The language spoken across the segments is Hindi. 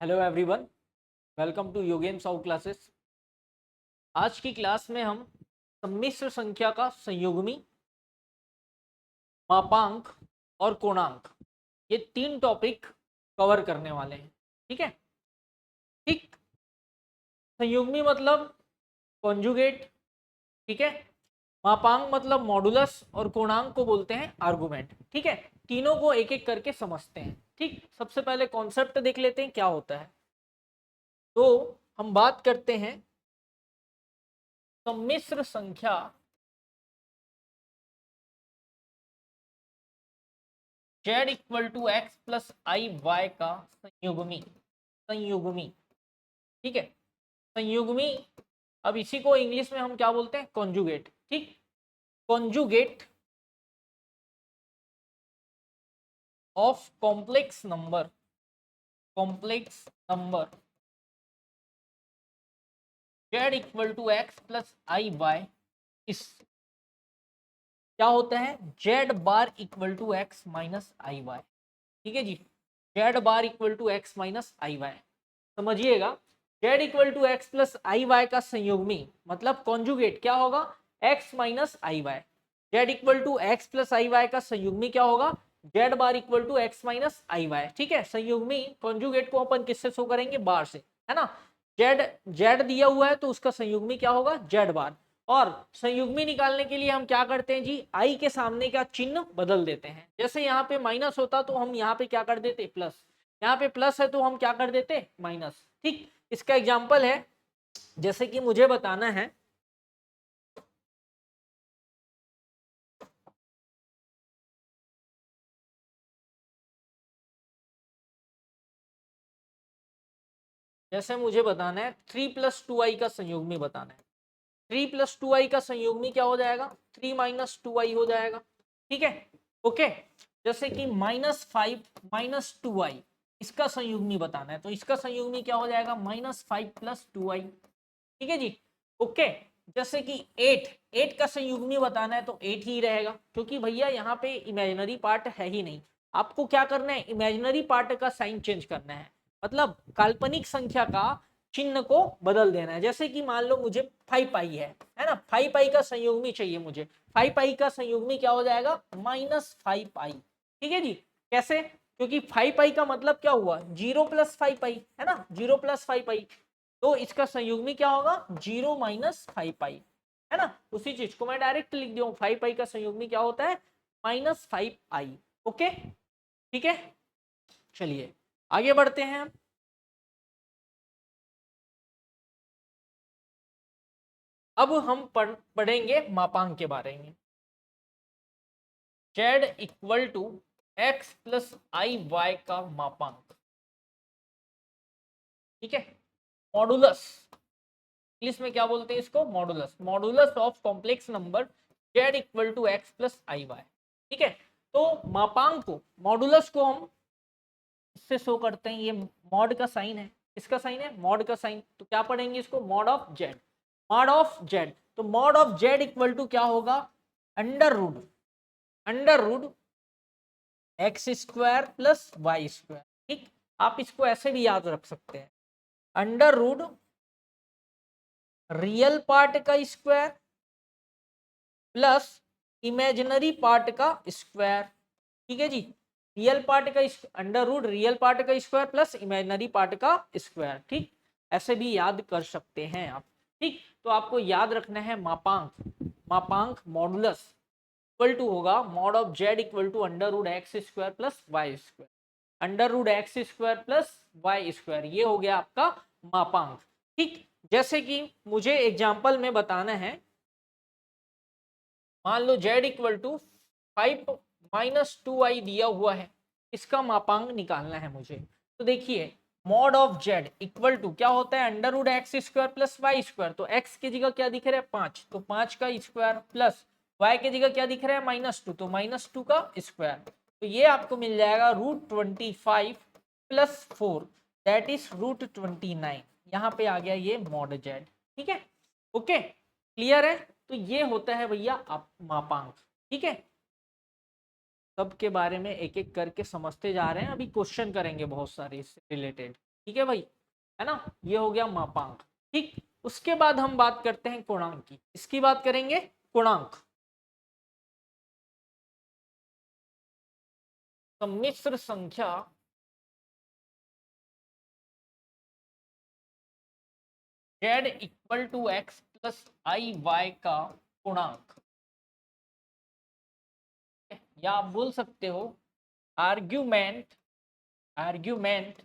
हेलो एवरीवन, वेलकम टू योगेन साउ क्लासेस। आज की क्लास में हम सम्मिश्र संख्या का संयुग्मी, मापांक और कोणांक, ये तीन टॉपिक कवर करने वाले हैं। ठीक है। ठीक। संयुग्मी मतलब कॉन्जुगेट। ठीक है। मापांक मतलब मॉडुलस और कोणांक को बोलते हैं आर्गुमेंट। ठीक है। तीनों को एक एक करके समझते हैं। ठीक। सबसे पहले कॉन्सेप्ट देख लेते हैं क्या होता है। तो हम बात करते हैं सम्मिश्र संख्या z equal to x plus I y का संयुग्मी। संयुग्मी। ठीक है। संयुग्मी। अब इसी को इंग्लिश में हम क्या बोलते हैं? कॉन्जुगेट। ठीक। Conjugate of complex number. Complex number z equal to x plus I y इस क्या होता है? z bar equal to x minus I Y. ठीक है जी। z bar equal to x minus I y समझिएगा। z equal to x plus I y का संयुग्मी मतलब कॉन्जुगेट क्या होगा? x minus I y. z equal to x plus I y का संयुग्मी क्या होगा? z bar equal to x minus I Y. ठीक है। संयुग्मी कॉन्जुगेट को अपन किससे शो करेंगे? बार से, है ना। z दिया हुआ है तो उसका संयुग्मी क्या होगा? z बार। और संयुग्मी निकालने के लिए हम क्या करते हैं जी? आई के सामने का चिन्ह बदल देते हैं। जैसे यहाँ पे माइनस होता तो हम यहाँ पे क्या कर देते? प्लस। यहाँ पे प्लस है तो हम क्या कर देते? माइनस। ठीक। इसका एग्जाम्पल है, जैसे कि मुझे बताना है जैसे मुझे बताना है 3+2i का संयुग्मी बताना है। 3+2i का संयुग्मी क्या हो जाएगा? 3 - 2i हो जाएगा। ठीक है। ओके। जैसे कि -5 - 2i इसका संयुग्मी बताना है तो इसका संयुग्मी क्या हो जाएगा? -5 + 2i। ठीक है जी। ओके। जैसे कि 8 का संयुग्मी बताना है तो 8 ही रहेगा, क्योंकि भैया यहाँ पे इमेजिनरी पार्ट है ही नहीं। आपको क्या करना है? इमेजिनरी पार्ट का साइन चेंज करना है, मतलब काल्पनिक संख्या का चिन्ह को बदल देना है। जैसे कि मान लो मुझे 5i है ना। 5i का संयुग्मी चाहिए मुझे। 5i का संयुग्मी क्या हो जाएगा? -5i। ठीक है जी। कैसे? क्योंकि 5i का मतलब क्या हुआ? 0 + 5i, है ना। 0 + 5i तो इसका संयुग्मी क्या होगा? 0 - 5i, है ना। उसी चीज को मैं डायरेक्ट लिख दिया हूं। 5i का संयुग्मी क्या होता है? -5i। ओके। ठीक है। चलिए आगे बढ़ते हैं हम। अब हम पढ़ेंगे मापांक के बारे में। z equal to x plus I y का मापांक। ठीक है। मॉडुलस, इंग्लिश में क्या बोलते हैं इसको? Modulus. Modulus of complex number z equal to x plus I Y. ठीक है। तो मापांक को, मॉडुलस को हम इससे शो करते हैं। ये मॉड का साइन है। इसका साइन है मॉड का साइन, तो क्या पढ़ेंगे इसको? Mod of Z. Mod of Z. तो mod of Z equal to क्या होगा? Under root x² plus y²। ठीक। आप इसको ऐसे भी याद रख सकते हैं, अंडर रूट रियल पार्ट का स्क्वायर प्लस इमेजिनरी पार्ट का स्क्वायर। ठीक है जी। रियल पार्ट का अंडर रूट रियल पार्ट का स्क्वायर प्लस इमेजिनरी पार्ट का स्क्वायर। ठीक। ऐसे भी याद कर सकते हैं आप। ठीक। तो आपको याद रखना है मापांक। मापांक मॉडुलस इक्वल टू होगा mod of Z equal to under root x² plus y²। Under root x² plus y², ये हो गया आपका मापांक। ठीक। जैसे कि मुझे एग्जाम्पल में बताना है, मान लो z इक्वल टू 5 - 2i दिया हुआ है, इसका मापांक निकालना है मुझे। तो देखिए mod of z equal to क्या होता है? Under root x² plus y²। तो x की जगह क्या दिख रहा है? 5, तो 5 का स्क्वायर प्लस y की जगह क्या दिख रहा है? -2, तो -2 का स्क्वायर। तो ये आपको मिल जाएगा √25 + 4 दैट इज √29। यहाँ पे आ गया ये मॉड z। ठीक है। ओके। क्लियर है? तो ये होता है भैया आप मापांक। ठीक है। सबके बारे में एक एक करके समझते जा रहे हैं, अभी क्वेश्चन करेंगे बहुत सारे इससे रिलेटेड। ठीक है भाई, है ना, ये हो गया मापांक। ठीक, उसके बाद हम बात करते हैं पूर्णांक की। इसकी बात करेंगे पूर्णांक। सम्मिश्र संख्या z equal to x plus I y का पूर्णांक, या आप बोल सकते हो argument, argument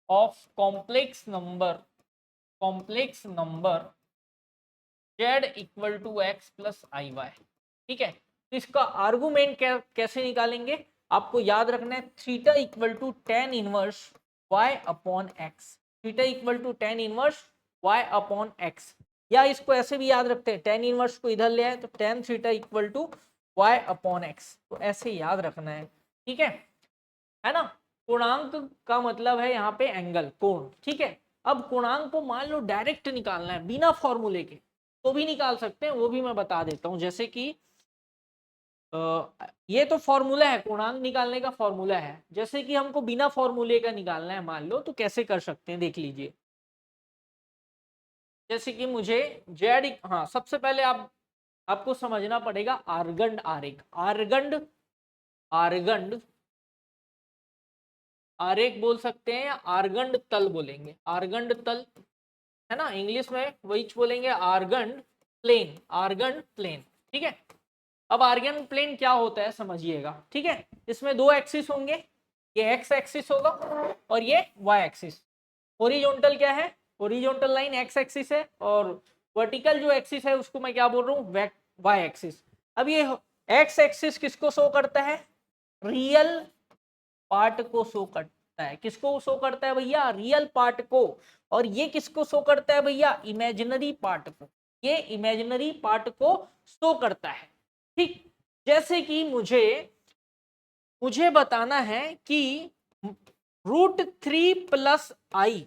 of complex number z equal to x plus I Y. ठीक है, तो इसका आर्गुमेंट कैसे निकालेंगे, आपको याद रखना है theta equal to tan inverse y upon x, theta equal to tan inverse y upon x, या इसको ऐसे भी याद रखते हैं, टेन इनवर्स को इधर ले आए तो tan theta equal to y upon x, तो ऐसे याद रखना है। ठीक है ना। पूर्णांक का मतलब है यहाँ पे एंगल, कोण। ठीक है, अब पूर्णांक को मान लो डायरेक्ट निकालना है बिना फॉर्मूले के, तो भी निकाल सकते हैं, वो भी मैं बता देता हूँ। जैसे कि ये तो फॉर्मूला है, पूर्णांक निकालने का फॉर्मूला है, जैसे कि हमको बिना फॉर्मूले का निकालना है मान लो, तो कैसे कर सकते हैं देख लीजिए। जैसे कि मुझे जेड, हाँ सबसे पहले आपको समझना पड़ेगा आर्गंड आरेख, आर्गंड आर्गंड आरेख बोल सकते हैं या आर्गंड तल बोलेंगे, आर्गंड तल, है ना, इंग्लिश में वही बोलेंगे आर्गंड प्लेन, आर्गंड प्लेन। ठीक है, अब आर्गन प्लेन क्या होता है समझिएगा। ठीक है, इसमें दो एक्सिस होंगे, ये एक्स एक्सिस होगा और ये वाई एक्सिस। हॉरिजॉन्टल क्या है, हॉरिजॉन्टल लाइन एक्स एक्सिस है, और वर्टिकल जो एक्सिस है उसको मैं क्या बोल रहा हूँ, वाई एक्सिस। अब ये एक्स एक्सिस किसको शो करता है, रियल पार्ट को शो करता है, किसको शो करता है भैया, रियल पार्ट को, और ये किसको शो करता है भैया, इमेजिनरी पार्ट को, ये इमेजिनरी पार्ट को शो करता है। ठीक, जैसे कि मुझे बताना है कि √3 + i,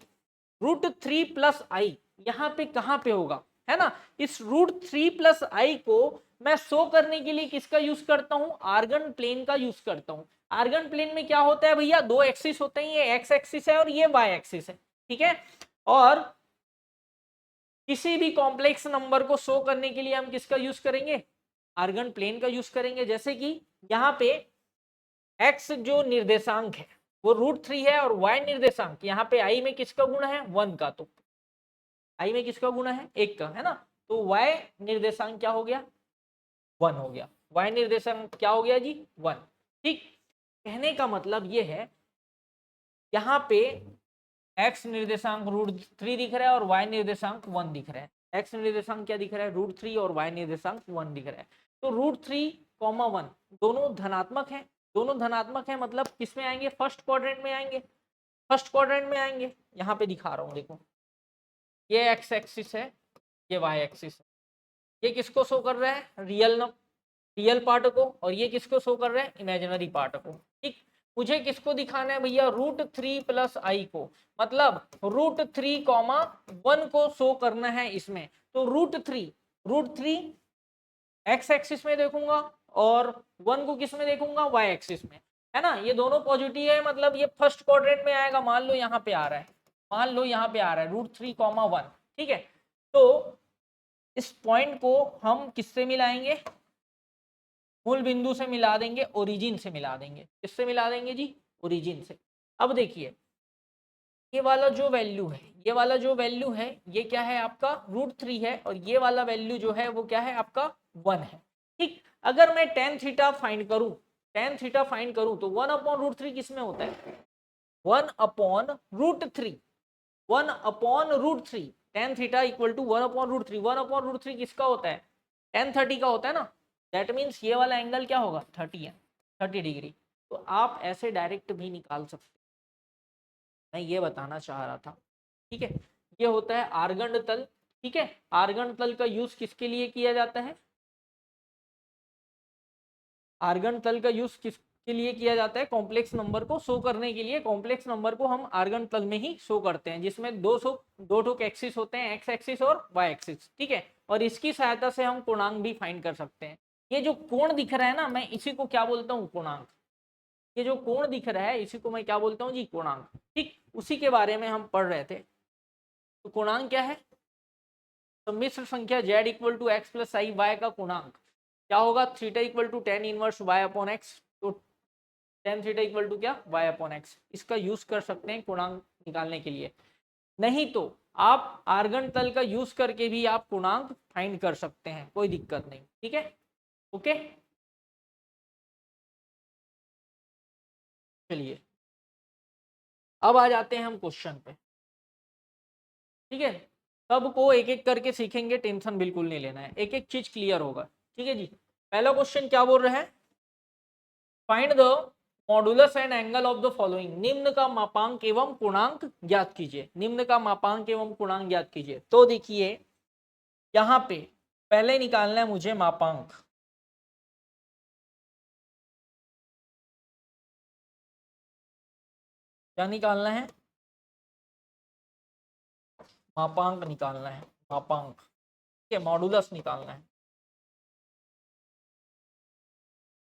√3 + i यहाँ पे कहाँ पे होगा, है ना। इस √3 + i को मैं शो करने के लिए किसका यूज करता हूँ, आर्गन प्लेन का यूज करता हूँ। आर्गन प्लेन में क्या होता है भैया, दो एक्सिस होते हैं, ये एक्स एक्सिस है और ये वाई एक्सिस है। ठीक है, और किसी भी कॉम्प्लेक्स नंबर को शो करने के लिए हम किसका यूज करेंगे, आर्गन प्लेन का यूज करेंगे। जैसे कि यहाँ पे x जो निर्देशांक है वो √3 है, और y निर्देशांक यहाँ पे i में किसका गुण है, 1 का, तो i में किसका गुण है, 1 का, है ना, तो y निर्देशांक क्या हो गया, 1 हो गया, y निर्देशांक क्या हो गया जी, 1। ठीक, कहने का मतलब ये है यहाँ पे x निर्देशांक √3 दिख रहा है और y निर्देशांक 1 दिख रहा है। x निर्देशांक क्या दिख रहा है, √3, और y निर्देशांक 1 दिख रहा है। तो √3, 1 दोनों धनात्मक है, दोनों धनात्मक है, मतलब किस में आएंगे, फर्स्ट क्वाड्रेंट में आएंगे, फर्स्ट क्वाड्रेंट में आएंगे। यहाँ पे दिखा रहा हूँ देखो, ये x एक्सिस है, ये y एक्सिस है, ये किसको शो कर रहा है, रियल पार्ट को, और ये किसको शो कर रहा है, इमेजिनरी पार्ट को। ठीक, मुझे किसको दिखाना है भैया, √3 + i को, मतलब √3, 1 को शो करना है इसमें। तो √3 एक्स एक्सिस में देखूंगा और 1 को किस में देखूंगा, वाई एक्सिस में, है ना। ये दोनों पॉजिटिव है, मतलब ये फर्स्ट क्वाड्रेंट में आएगा, मान लो यहाँ पे आ रहा है, मान लो यहाँ पे आ रहा है √3, 1। ठीक है, तो इस पॉइंट को हम किससे मिलाएंगे, मूल बिंदु से मिला देंगे, ओरिजिन से मिला देंगे, किससे मिला देंगे जी, ओरिजिन से। अब देखिए ये वाला जो वैल्यू है, ये वाला जो वैल्यू है, ये क्या है आपका √3 है, और ये वाला वैल्यू जो है वो क्या है आपका 1 है। ठीक, अगर मैं tan थीटा फाइंड करूं, tan थीटा फाइंड करूं, तो 1/√3 किस में होता है, 1/√3, 1/√3, tan थीटा इक्वल टू 1/√3, 1/√3 किसका होता है, tan 30 का होता है ना। दैट मीन्स ये वाला एंगल क्या होगा, 30 है, 30 डिग्री। तो आप ऐसे डायरेक्ट भी निकाल सकते, मैं ये बताना चाह रहा था। ठीक है, ये होता है आर्गन तल। ठीक है, आर्गन तल का यूज किसके लिए किया जाता है, आर्गन तल का यूज किसके लिए किया जाता है, कॉम्प्लेक्स नंबर को शो करने के लिए। कॉम्प्लेक्स नंबर को हम आर्गन तल में ही शो करते हैं, जिसमें दो ठोक एक्सिस होते हैं, एक्स एक्सिस और वाई एक्सिस। ठीक है, और इसकी सहायता से हम पूर्णांक भी फाइंड कर सकते हैं। ये जो कोण दिख रहा है ना, मैं इसी को क्या बोलता हूँ, पूर्णांक। ये जो कोण दिख रहा है इसी को मैं क्या बोलता हूँ जी, कोणांक। ठीक, उसी के बारे में हम पढ़ रहे थे। तो कोणांक क्या है? सम्मिश्र संख्या z equal to x plus I y का कोणांक क्या होगा? Theta equal to tan inverse y upon x. तो टेन थीटा इक्वल टू क्या? y upon x. इसका यूज कर सकते हैं कोणांक निकालने के लिए। नहीं तो आप आर्गन तल का यूज करके भी आप पूर्णांक फाइंड कर सकते हैं, कोई दिक्कत नहीं। ठीक है, ओके। चलिए अब आ जाते हैं हम क्वेश्चन पे। ठीक है, सबको एक एक करके सीखेंगे, टेंशन बिल्कुल नहीं लेना है, एक एक चीज क्लियर होगा। ठीक है जी, पहला क्वेश्चन क्या बोल रहे हैं? Find the modulus and angle of the following. निम्न का मापांक एवं पूर्णांक ज्ञात कीजिए। निम्न का मापांक एवं पूर्णांक ज्ञात कीजिए। तो देखिए यहाँ पे पहले निकालना है मुझे मापांक। क्या निकालना है? मापांक निकालना है, मापांक। ठीक है, मॉडुलस निकालना है।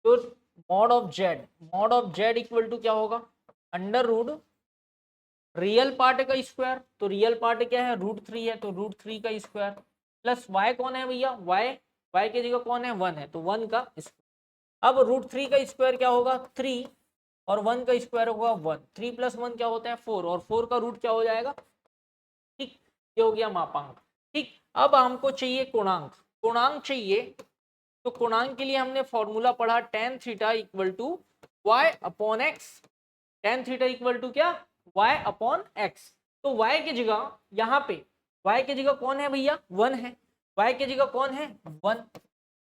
तो mod of Z equal to क्या होगा? अंडर रूट रियल पार्ट का स्क्वायर। तो रियल पार्ट क्या है? √3 है, तो √3 का स्क्वायर प्लस y कौन है भैया? y की जगह कौन है? 1 है, तो 1 का स्क्वायर। अब √3 का स्क्वायर क्या होगा? 3, और 1 का स्क्वायर होगा 1। 3 प्लस 1 क्या होता है? 4, और 4 का रूट क्या हो जाएगा? ठीक, ये हो गया मापांक। ठीक, अब हमको चाहिए कोणांक। कोणांक चाहिए, तो कोणांक के लिए हमने फॉर्मूला पढ़ा tan theta equal to y upon x. tan theta equal to क्या? y upon x. तो y की जगह यहाँ पे y की जगह कौन है भैया? 1 है। y की जगह कौन है? 1।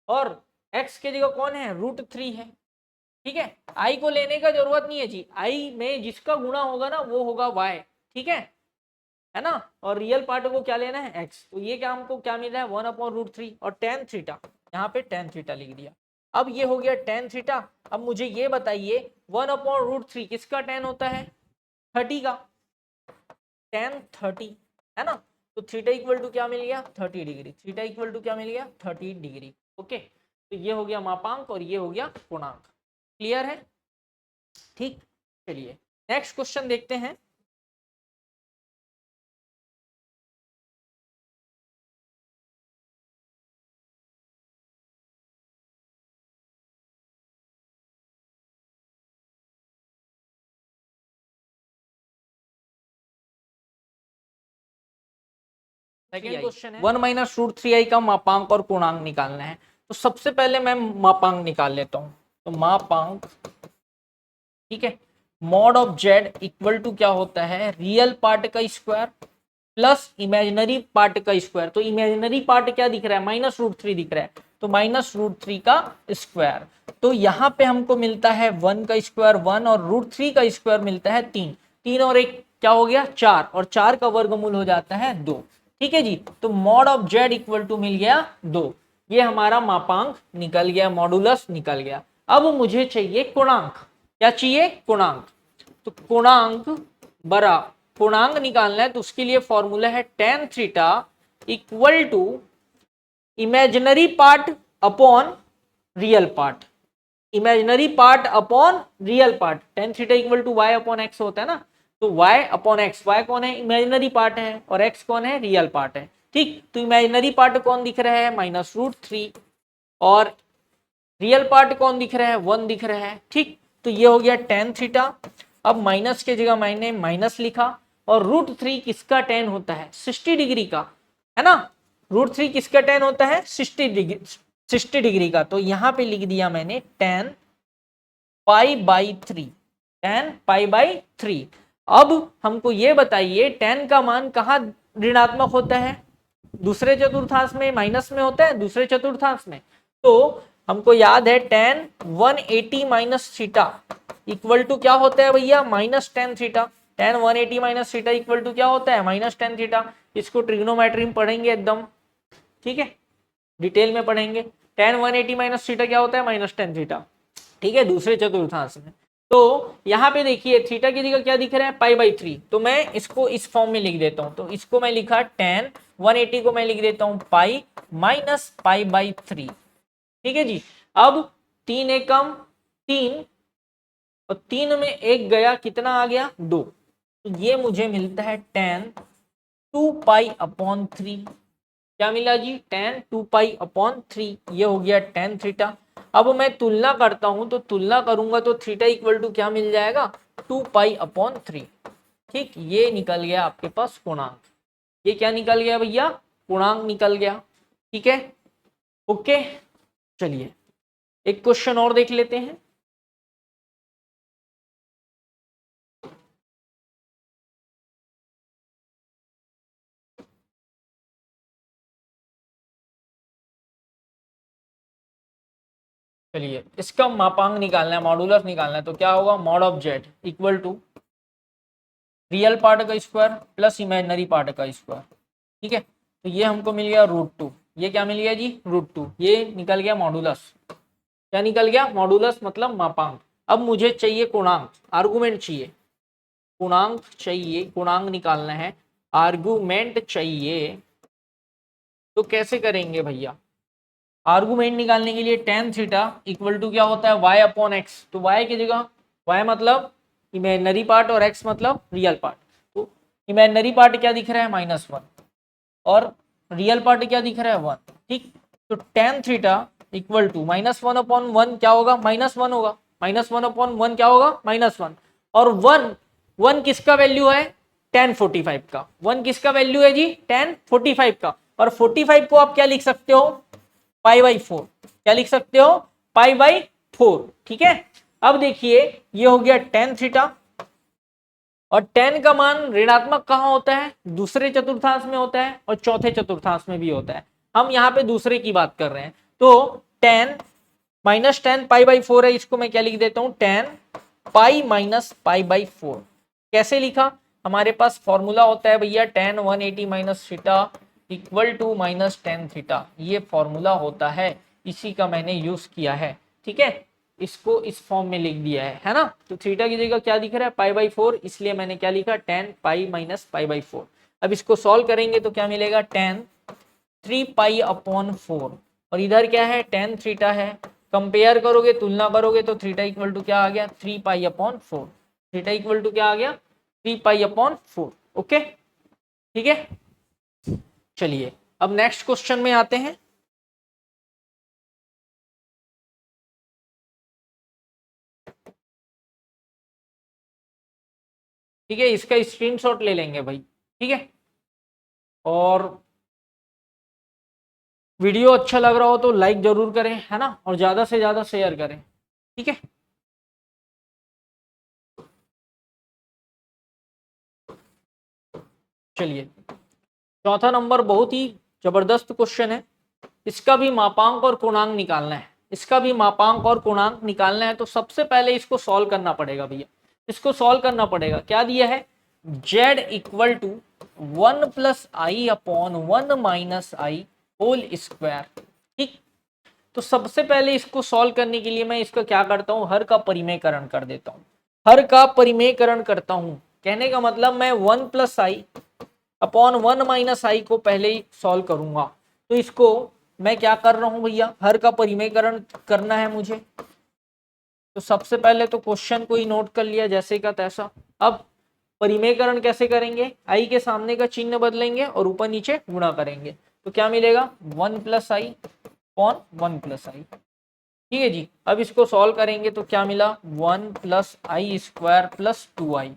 और x की जगह कौन है? √3 है। ठीक है, i को लेने का जरूरत नहीं है जी, i में जिसका गुणा होगा ना वो होगा y। ठीक है ना। और रियल पार्ट को क्या लेना है? x। तो ये क्या हमको क्या मिल रहा है? 1/√3। और tan थीटा, यहाँ पे tan थीटा लिख दिया। अब ये हो गया tan थीटा। अब मुझे ये बताइए 1/√3 किसका tan होता है? 30 का। tan 30 है ना। तो थीटा इक्वल टू क्या मिल गया? 30 डिग्री। थीटा इक्वल टू क्या मिल गया? 30 डिग्री। ओके, तो ये हो गया मापांक और ये हो गया पूर्णांक। क्लियर है? ठीक, चलिए नेक्स्ट क्वेश्चन देखते हैं। सेकेंड क्वेश्चन है 1 - √3i का मापांक और पूर्णांक निकालना है। तो सबसे पहले मैं मापांक निकाल लेता हूं। तो मापांक, ठीक है, mod of Z equal to क्या होता है? रियल पार्ट का स्क्वायर प्लस इमेजिनरी पार्ट का स्क्वायर। तो इमेजिनरी पार्ट क्या दिख रहा है? -√3 दिख रहा है, तो -√3 का स्क्वायर। तो यहाँ पे हमको मिलता है 1 का स्क्वायर 1, और √3 का स्क्वायर मिलता है 3। 3 और 1 क्या हो गया? 4, और 4 का वर्गमूल हो जाता है 2। ठीक है जी, तो mod of Z equal to मिल गया 2। ये हमारा मापांक निकल गया, मॉडुलस निकल गया। अब मुझे चाहिए पूर्णांक। क्या चाहिए? पूर्णांक। तो पूर्णांक बरा पूर्णांक निकालना है, तो उसके लिए फॉर्मूला है tan theta equal to imaginary part upon real part. Imaginary part upon real part. tan theta equal to y upon x होता है ना। तो y अपॉन एक्स, y कौन है? इमेजिनरी पार्ट है, और x कौन है? रियल पार्ट है। ठीक, तो इमेजिनरी पार्ट कौन दिख रहा है? -√3, और रियल पार्ट कौन दिख रहा है? 1 दिख रहा है। ठीक, तो ये हो गया tan थीटा। अब माइनस की जगह मैंने माइनस लिखा, और √3 किसका tan होता है? 60 डिग्री का, है ना। √3 किसका tan होता है? 60 डिग्री का। तो यहाँ पे लिख दिया मैंने tan π/3, tan π/3। अब हमको ये बताइए tan का मान कहाँ ऋणात्मक होता है? दूसरे चतुर्थांश में, माइनस में होता है दूसरे चतुर्थांश में। तो हमको याद है tan 180 minus theta equal to क्या होता है भैया? -tan theta. tan 180 minus theta equal to क्या होता है? -tan theta. इसको ट्रिग्नोमेट्री में पढ़ेंगे एकदम, ठीक है, डिटेल में पढ़ेंगे। tan 180 माइनस थीटा क्या होता है? -tan theta. ठीक है, दूसरे चतुर्थांश में। तो यहाँ पे देखिए थीटा की जगह क्या दिख रहा है? π/3। तो मैं इसको इस फॉर्म में लिख देता हूँ। तो इसको मैं लिखा tan 180 को मैं लिख देता हूँ पाई माइनस π/3। ठीक है जी। अब 3 एकम 3, और 3 में 1 गया, कितना आ गया 2। तो ये मुझे मिलता है tan 2π/3। क्या मिला जी, tan 2π/3। ये हो गया tan थीटा। अब मैं तुलना करता हूं, तो तुलना करूंगा तो थीटा इक्वल टू क्या मिल जाएगा, 2π/3। ठीक, ये निकल गया आपके पास पूर्णांक। ये क्या निकल गया भैया, पूर्णांक निकल गया। ठीक है, ओके। चलिए एक क्वेश्चन और देख लेते हैं। चलिए इसका मापांक निकालना है, मॉडुलस निकालना है, तो क्या होगा, mod of Z equal to real part का स्क्वायर प्लस इमेजिनरी पार्ट का स्क्वायर। ठीक है, तो ये हमको मिल गया √2। ये क्या मिल गया जी, √2। ये निकल गया मॉडुलस। क्या निकल गया, मॉडुलस मतलब मापांक। अब मुझे चाहिए पूर्णांक, आर्गुमेंट चाहिए, पूर्णांक चाहिए, पूर्णांक निकालना है, आर्गुमेंट चाहिए। तो कैसे करेंगे भैया, आर्गुमेंट निकालने के लिए tan थीटा इक्वल टू क्या होता है, y/x। तो y की जगह, y मतलब इमेजिनरी पार्ट और x मतलब रियल पार्ट। तो इमेजिनरी पार्ट क्या दिख रहा है, -1, और रियल पार्ट क्या दिख रहा है, 1। ठीक, तो tan थीटा इक्वल टू -1/1 क्या होगा, -1 होगा। -1/1 क्या होगा, -1। और 1 किसका वैल्यू है, tan 45 का। 1 किसका वैल्यू है जी, tan 45 का। और 45 को आप क्या लिख सकते हो, π/4। क्या लिख सकते हो, π/4। ठीक है, अब देखिए ये हो गया tan थीटा, और tan का मान ऋणात्मक कहाँ होता है, दूसरे चतुर्थांश में होता है और चौथे चतुर्थांश में भी होता है। हम यहाँ पे दूसरे की बात कर रहे हैं, तो tan -tan π/4 है, इसको मैं क्या लिख देता हूँ, tan π-π/4। कैसे लिखा, हमारे पास फॉर्मूला होता है भैया tan 180 - theta equal to -tan theta. ये फॉर्मूला होता है, इसी का मैंने यूज किया है। ठीक है, इसको इस फॉर्म में लिख दिया है ना। तो थीटा की जगह क्या दिख रहा है, π/4, इसलिए मैंने क्या लिखा, tan π - π/4। अब इसको सॉल्व करेंगे तो क्या मिलेगा, tan 3π/4। और इधर क्या है, tan थीटा है। कंपेयर करोगे, तुलना करोगे, तो थीटा इक्वल टू क्या आ गया, 3π/4। थीटा इक्वल टू क्या आ गया, 3π/4। ओके, ठीक है। चलिए अब नेक्स्ट क्वेश्चन में आते हैं। ठीक है, इसका स्क्रीनशॉट ले लेंगे भाई। ठीक है, और वीडियो अच्छा लग रहा हो तो लाइक जरूर करें, है ना, और ज्यादा से ज्यादा शेयर करें। ठीक है, चलिए चौथा नंबर बहुत ही जबरदस्त क्वेश्चन है। इसका भी मापांक और पूर्णांक निकालना है, इसका भी मापांक और पूर्णांक निकालना है। तो सबसे पहले इसको सॉल्व करना पड़ेगा भैया, इसको सॉल्व करना पड़ेगा। क्या दिया है, z equal to 1+i/1 - i whole square. ठीक, तो सबसे पहले इसको सॉल्व करने के लिए मैं इसका क्या करता हूं, हर का परिमेयकरण कर देता हूं। हर का परिमेयकरण करता हूं, कहने का मतलब मैं 1+i/1 - i को पहले ही सॉल्व करूंगा। तो इसको मैं क्या कर रहा हूं भैया, हर का परिमेयकरण करना है मुझे। तो सबसे पहले तो क्वेश्चन को ही नोट कर लिया जैसे का तैसा। अब परिमेयकरण कैसे करेंगे, आई के सामने का चिन्ह बदलेंगे और ऊपर नीचे गुणा करेंगे। तो क्या मिलेगा, 1+i/1+i। ठीक है जी, अब इसको सॉल्व करेंगे तो क्या मिला, 1+i² + 2i।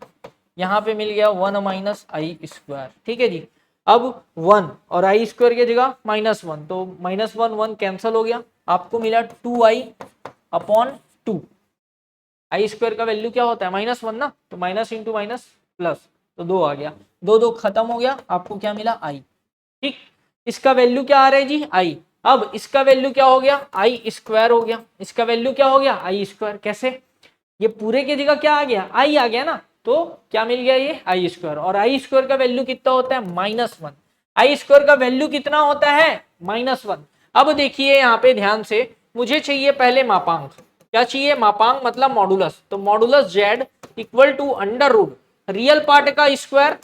यहाँ पे मिल गया 1 - i²। ठीक है जी, अब 1 और i² की जगह -1, तो -1 कैंसिल हो गया, आपको मिला 2i/2। i² का वैल्यू क्या होता है, -1 ना, तो माइनस इंटू माइनस प्लस, तो 2 आ गया, 2 खत्म हो गया, आपको क्या मिला, i। ठीक, इसका वैल्यू क्या आ रहा है जी, i। अब इसका वैल्यू क्या हो गया, i² हो गया। इसका वैल्यू क्या हो गया, i²। कैसे, ये पूरे की जगह क्या आ गया, i आ गया ना, तो क्या मिल गया, ये i²। और i² का वैल्यू कितना होता है, -1। i² का वैल्यू कितना होता है, -1। अब देखिए यहाँ पे ध्यान से, मुझे चाहिए पहले मापांक। क्या चाहिए, मापांक मतलब मॉडुलस। तो modulus z equal to √ real part का स्क्वायर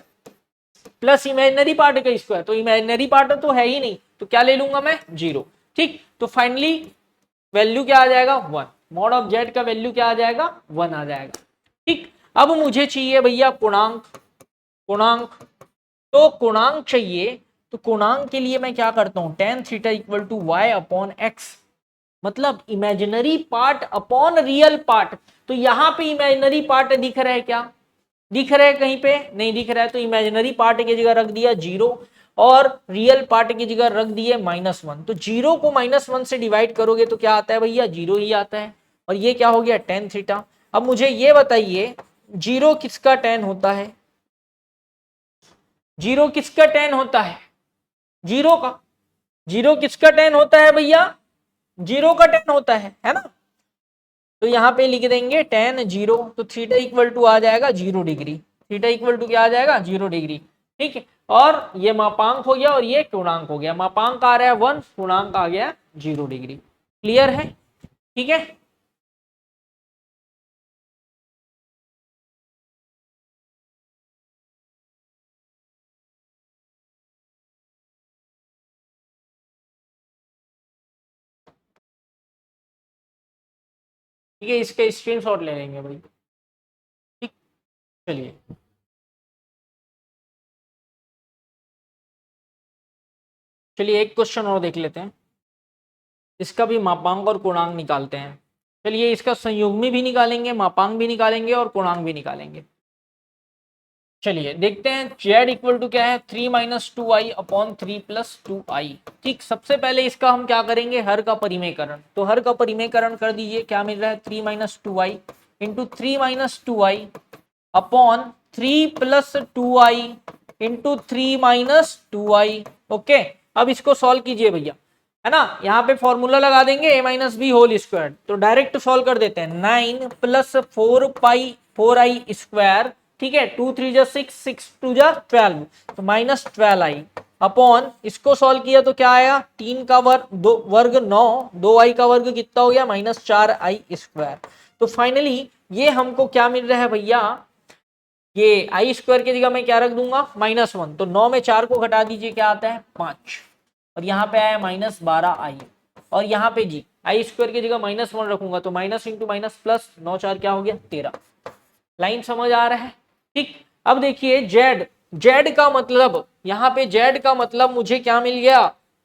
प्लस इमेजिनरी पार्ट का स्क्वायर। तो इमेजिनरी पार्ट तो है ही नहीं, तो क्या ले लूंगा मैं, 0। ठीक, तो फाइनली वैल्यू क्या आ जाएगा, 1। मॉड ऑफ जेड का वैल्यू क्या आ जाएगा 1 आ जाएगा। ठीक, अब मुझे चाहिए भैया पूर्णांक, पूर्णांक तो पूर्णांक चाहिए, तो पूर्णांक के लिए मैं क्या करता हूं tan theta equal to Y upon X, मतलब imaginary part upon real part. तो यहाँ पे इमेजिनरी पार्ट दिख रहा है क्या, दिख रहा है कहीं पे नहीं दिख रहा है, तो इमेजिनरी पार्ट की जगह रख दिया 0 और रियल पार्ट की जगह रख दिए -1। तो 0 को -1 से डिवाइड करोगे तो क्या आता है भैया 0 ही आता है, और ये क्या हो गया tan थीटा। अब मुझे ये बताइए 0 किसका tan होता है, 0 किसका tan होता है, 0 का, 0 किसका tan होता है भैया, 0 का tan होता है ना। तो यहाँ पे लिख देंगे tan 0, तो थीटा इक्वल टू आ जाएगा 0 डिग्री, थीटा इक्वल टू क्या आ जाएगा 0 डिग्री। ठीक है, और ये मापांक हो गया और ये पूर्णांक हो गया, मापांक आ रहा है 1, पूर्णांक आ गया 0 डिग्री। क्लियर है, ठीक है। ठीक है, इसका स्क्रीनशॉट ले लेंगे भाई। ठीक, चलिए चलिए एक क्वेश्चन और देख लेते हैं, इसका भी मापांक और पूर्णांक निकालते हैं। चलिए इसका संयुग्मी भी निकालेंगे, मापांक भी निकालेंगे और पूर्णांक भी निकालेंगे। चलिए देखते हैं z इक्वल टू क्या है 3 minus 2i upon 3 plus 2i। ठीक, सबसे पहले इसका हम क्या करेंगे हर का परिमेयकरण, तो हर का परिमेयकरण कर दीजिए, क्या मिल रहा है 3 minus 2i into 3 minus 2i upon 3 plus 2i into 3 minus 2i। Okay, अब इसको सॉल्व कीजिए भैया, है ना, यहाँ पे फॉर्मूला लगा देंगे a minus b whole square, तो डायरेक्ट सॉल्व कर देते हैं 9 प्लस 4i स्क्वायर, ठीक है, 2 3 जा 6, 6 2 जा 12, तो माइनस 12i अपॉन, इसको सॉल्व किया तो क्या आया 3 का वर्ग 2 वर्ग 9, 2i का वर्ग कितना हो गया -4i स्क्वायर। तो फाइनली ये हमको क्या मिल रहा है भैया, ये आई स्क्वायर की जगह मैं क्या रख दूंगा -1, तो 9 में 4 को घटा दीजिए क्या आता है 5, और यहाँ पे आया -12i, और यहाँ पे जी आई स्क्वायर की जगह -1 रखूंगा तो माइनस इंटू माइनस प्लस 9 4 क्या हो गया 13। लाइन समझ आ रहा है। ठीक, अब देखिए जेड का मतलब, यहाँ पे जेड का मतलब मुझे क्या मिल गया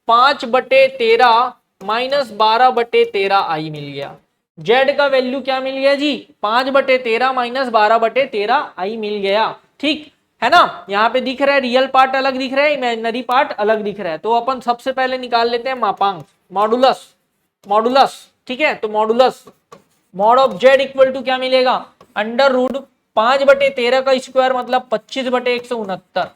5/13 -12/13 आई मिल गया। जेड का वैल्यू क्या मिल गया जी 5/13 -12/13 आई मिल गया। ठीक है ना, यहाँ पे दिख रहा है रियल पार्ट अलग दिख रहा है, इमेजिनरी पार्ट अलग दिख रहा है, तो अपन सबसे पहले निकाल लेते हैं मापांक, मॉडुलस, मॉडुलस। ठीक है, तो modulus mod of Z equal to क्या मिलेगा अंडर रूट 5/13 का स्क्वायर मतलब 25/169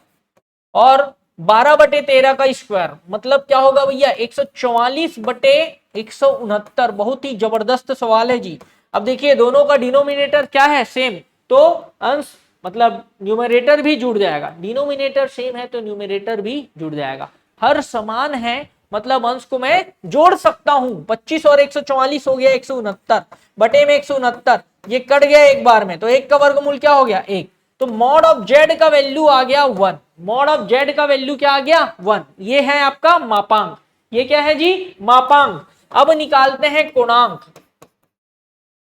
और 12/13 का स्क्वायर मतलब क्या होगा भैया 144/169। बहुत ही जबरदस्त सवाल है जी। अब देखिए दोनों का डिनोमिनेटर क्या है सेम, तो अंश मतलब न्यूमरेटर भी जुड़ जाएगा, डिनोमिनेटर सेम है तो न्यूमरेटर भी जुड़ जाएगा, हर समान है मतलब अंश को मैं जोड़ सकता हूं। 25 और 144 हो गया 169 बटे में 169, ये कट गया एक बार में, तो एक का वर्गमूल क्या हो गया 1, तो मॉड ऑफ जेड का वैल्यू आ गया 1, मॉड ऑफ जेड का वैल्यू क्या आ गया 1। ये है आपका मापांक, ये क्या है जी मापांक। अब निकालते हैं कोणांक,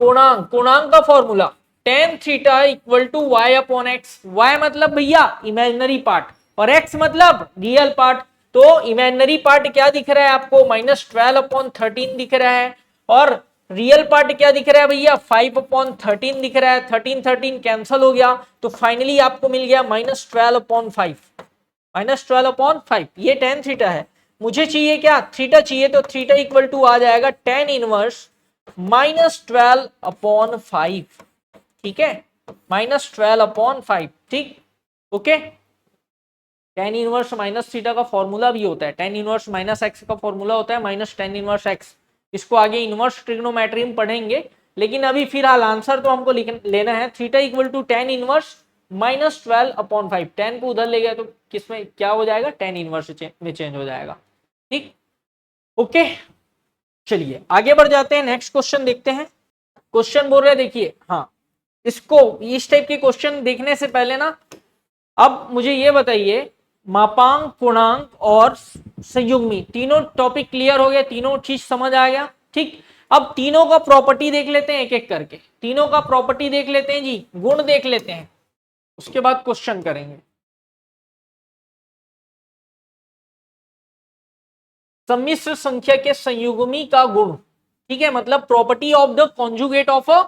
कोणांक, कोणांक का formula tan theta equal to y upon x, y मतलब भैया इमेजिनरी पार्ट और x मतलब रियल पार्ट। तो इमेजिनरी पार्ट क्या दिख रहा है आपको -12/13 दिख रहा है, और रियल पार्ट क्या दिख रहा है भैया 5/13 दिख रहा है, 13 13 कैंसिल हो गया, तो फाइनली आपको मिल गया -12/5, -12/5। ये tan थीटा है, मुझे चाहिए क्या थीटा चाहिए, तो थीटा इक्वल टू आ जाएगा tan इनवर्स -12/5। ठीक है, -12/5। ठीक, okay, tan inverse minus theta का फॉर्मूला भी होता है, tan इनवर्स माइनस एक्स का फॉर्मूला होता है -tan इनवर्स एक्स, इसको आगे इनवर्स ट्रिग्नोमेट्री में पढ़ेंगे, लेकिन अभी फिलहाल आंसर तो हमको लेना है थीटा इक्वल टू tan इनवर्स -12/5। tan को उधर ले गया तो किसमें क्या हो जाएगा tan इनवर्स में चेंज हो जाएगा। ठीक, ओके, चलिए आगे बढ़ जाते हैं, नेक्स्ट क्वेश्चन देखते हैं। क्वेश्चन बोल रहे देखिए, हाँ इसको इस टाइप के क्वेश्चन देखने से पहले ना अब मुझे ये बताइए मापांक पूर्णांक और संयुग्मी तीनों टॉपिक क्लियर हो गया, तीनों चीज समझ आ गया। ठीक, अब तीनों का प्रॉपर्टी देख लेते हैं एक एक करके, तीनों का प्रॉपर्टी देख लेते हैं जी, गुण देख लेते हैं, उसके बाद क्वेश्चन करेंगे। सम्मिश्र संख्या के संयुग्मी का गुण, ठीक है, मतलब property of the conjugate of a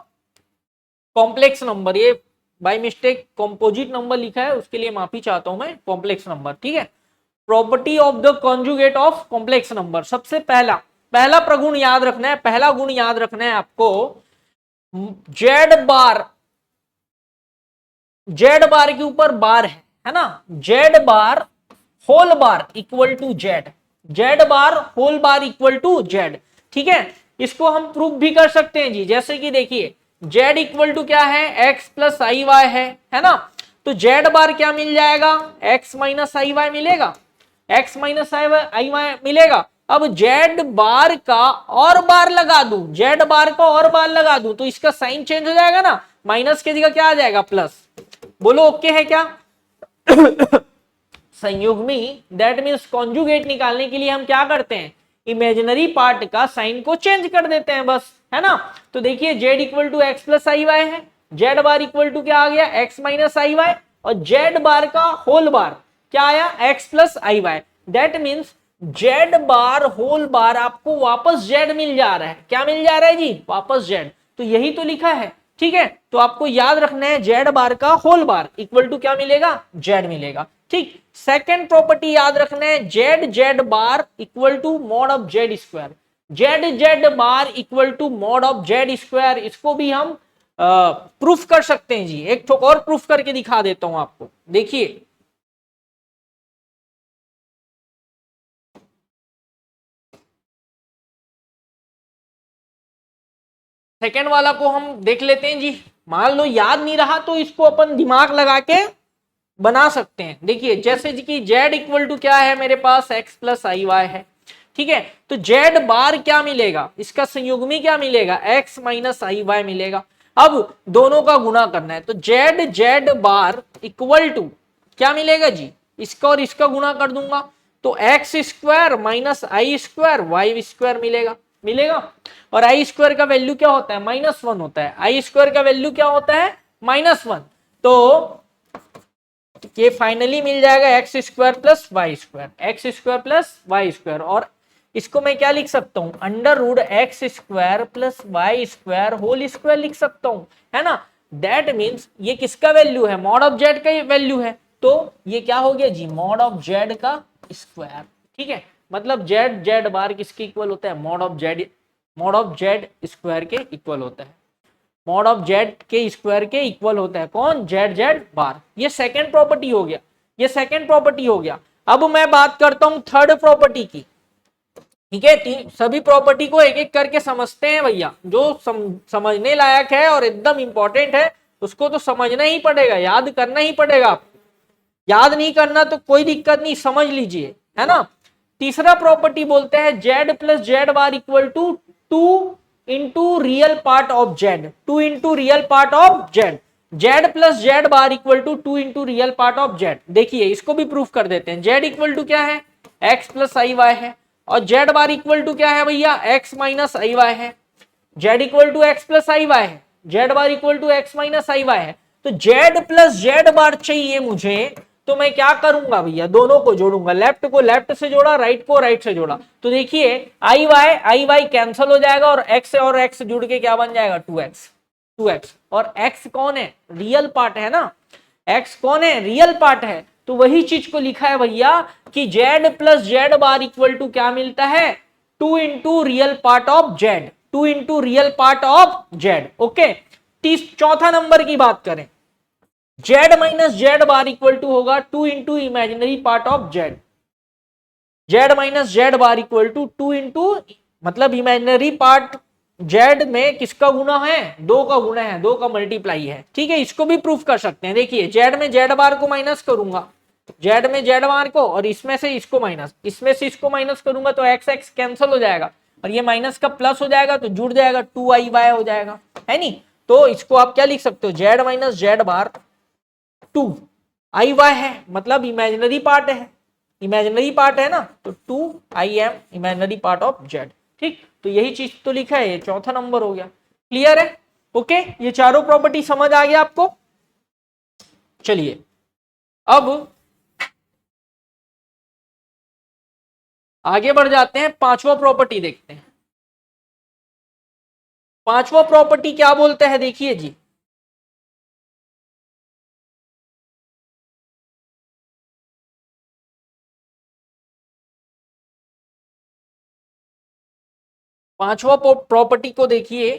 complex number. ये बाय मिस्टेक कॉम्पोजिट नंबर लिखा है, उसके लिए माफी चाहता हूं मैं, कॉम्प्लेक्स नंबर, ठीक है। Property of the conjugate of complex number, सबसे पहला पहला प्रगुण याद रखना है, पहला गुण याद रखना है आपको, जेड बार, जेड बार के ऊपर बार है ना, z bar whole bar equal to z, z bar whole bar equal to z, ठीक है। इसको हम प्रूफ भी कर सकते हैं जी, जैसे कि देखिए जेड इक्वल टू क्या है, एक्स प्लस आई वाई है ना, तो जेड बार क्या मिल जाएगा, एक्स माइनस आई वाई मिलेगा, एक्स माइनस आई वाई मिलेगा। अब जेड बार का और बार लगा दूं, जेड बार का और बार लगा दूं तो इसका साइन चेंज हो जाएगा ना, माइनस की जगह क्या आ जाएगा, प्लस। बोलो ओके है क्या? संयुग्मी दैट मीन्स कॉन्जुगेट निकालने के लिए हम क्या करते हैं, इमेजिनरी पार्ट का साइन को चेंज कर देते हैं बस, है ना। तो देखिए z equal to x plus I Y है, जेड बार इक्वल टू क्या आ गया, एक्स माइनस आई वाई, और जेड बार का होल बार क्या आया, x plus I y. That means z bar whole bar आपको वापस जेड मिल जा रहा है, क्या मिल जा रहा है जी, वापस जेड। तो यही तो लिखा है, ठीक है। तो आपको याद रखना है जेड बार का होल बार इक्वल टू क्या मिलेगा, जेड मिलेगा, ठीक। सेकेंड प्रॉपर्टी याद रखना है, z z bar equal to mod of z square, z z bar equal to mod of z square. इसको भी हम प्रूफ कर सकते हैं जी, एक ठोक और प्रूफ करके दिखा देता हूं आपको, देखिए सेकेंड वाला को हम देख लेते हैं जी। मान लो याद नहीं रहा तो इसको अपन दिमाग लगा के बना सकते हैं। देखिए जैसे कि z इक्वल टू क्या है मेरे पास, x प्लस आई वाई है, ठीक है। तो z बार क्या मिलेगा, इसका संयुग्मी क्या मिलेगा, x माइनस आई वाई मिलेगा। अब दोनों का गुणा करना है, तो z बार इक्वल टू क्या मिलेगा जी, इसका और इसका गुणा कर दूंगा तो x square minus i square Y square मिलेगा, मिलेगा। और आई स्क्वायर का वैल्यू क्या होता है, -1 होता है, आई स्क्वायर का वैल्यू क्या होता है, -1। तो ये फाइनली मिल जाएगा x square plus Y square, x square plus Y square. और इसको मैं क्या लिख सकता हूं, under root x square plus Y square whole square लिख सकता हूं, है ना। दैट मीन्स ये किसका वैल्यू है, मॉड ऑफ जेड का वैल्यू है, तो ये क्या हो गया जी, मॉड ऑफ जेड का स्क्वायर, ठीक है। मतलब जेड जेड बार किसके इक्वल होता है, मॉड ऑफ जेड स्क्वायर के इक्वल होता है, मॉड ऑफ जेड के स्क्वायर के इक्वल होता है कौन, जेड जेड बार। ये सेकंड प्रॉपर्टी हो गया, ये सेकंड प्रॉपर्टी हो गया। अब मैं बात करता हूं थर्ड प्रॉपर्टी की, ठीक है। सभी प्रॉपर्टी को एक एक करके समझते हैं भैया, जो समझने लायक है और एकदम इंपॉर्टेंट है उसको तो समझना ही पड़ेगा, याद करना ही पड़ेगा आपको। याद नहीं करना तो कोई दिक्कत नहीं, समझ लीजिए, है ना। तीसरा प्रॉपर्टी बोलते हैं z plus z bar equal to 2 into real part of z, 2 into real part of z, z plus z bar equal to 2 into real part of z. देखिए इसको भी प्रूफ कर देते हैं, जेड इक्वल टू क्या है, एक्स प्लस आई वाई है, और जेड बार इक्वल टू क्या है भैया, एक्स माइनस आई वाई है। Z equal to x plus I Y है, Z bar equal to x minus I Y है। तो जेड प्लस जेड बार चाहिए मुझे, तो मैं क्या करूंगा भैया, दोनों को जोड़ूंगा, लेफ्ट को लेफ्ट से जोड़ा, राइट को राइट से जोड़ा। तो देखिए आई वाई कैंसिल हो जाएगा और एक्स जुड़ के क्या बन जाएगा, 2x। और x कौन है, रियल पार्ट है ना, x कौन है, रियल पार्ट है। तो वही चीज को लिखा है भैया कि z plus z bar equal to क्या मिलता है, 2 into real part of z, 2 into real part of z, okay. चौथा नंबर की बात करें, z minus z bar equal to होगा 2 into imaginary part of z, z minus z bar equal to 2 into, मतलब इमेजिनरी पार्ट जेड में किसका गुना है, 2 का गुना है, 2 का मल्टीप्लाई है, ठीक है। इसको भी प्रूफ कर सकते हैं, देखिए जेड में जेड बार को माइनस करूंगा, जेड में जेड बार को, और इसमें से इसको माइनस, इसमें से इसको माइनस करूंगा तो एक्स एक्स कैंसिल हो जाएगा, और ये माइनस का प्लस हो जाएगा तो जुड़ जाएगा, 2i y हो जाएगा, है नहीं। तो इसको आप क्या लिख सकते हो, जेड माइनस जेड बार 2i y है, मतलब इमेजिनरी पार्ट है, इमेजिनरी पार्ट है ना, तो 2 i m imaginary part of z. ठीक, तो यही चीज तो लिखा है, ये चौथा नंबर हो गया। क्लियर है? ओके, ये चारों प्रॉपर्टी समझ आ गया आपको। चलिए अब आगे बढ़ जाते हैं, पांचवा प्रॉपर्टी देखते हैं। पांचवा प्रॉपर्टी क्या बोलता है, देखिए जी। पांचवा प्रॉपर्टी को देखिए,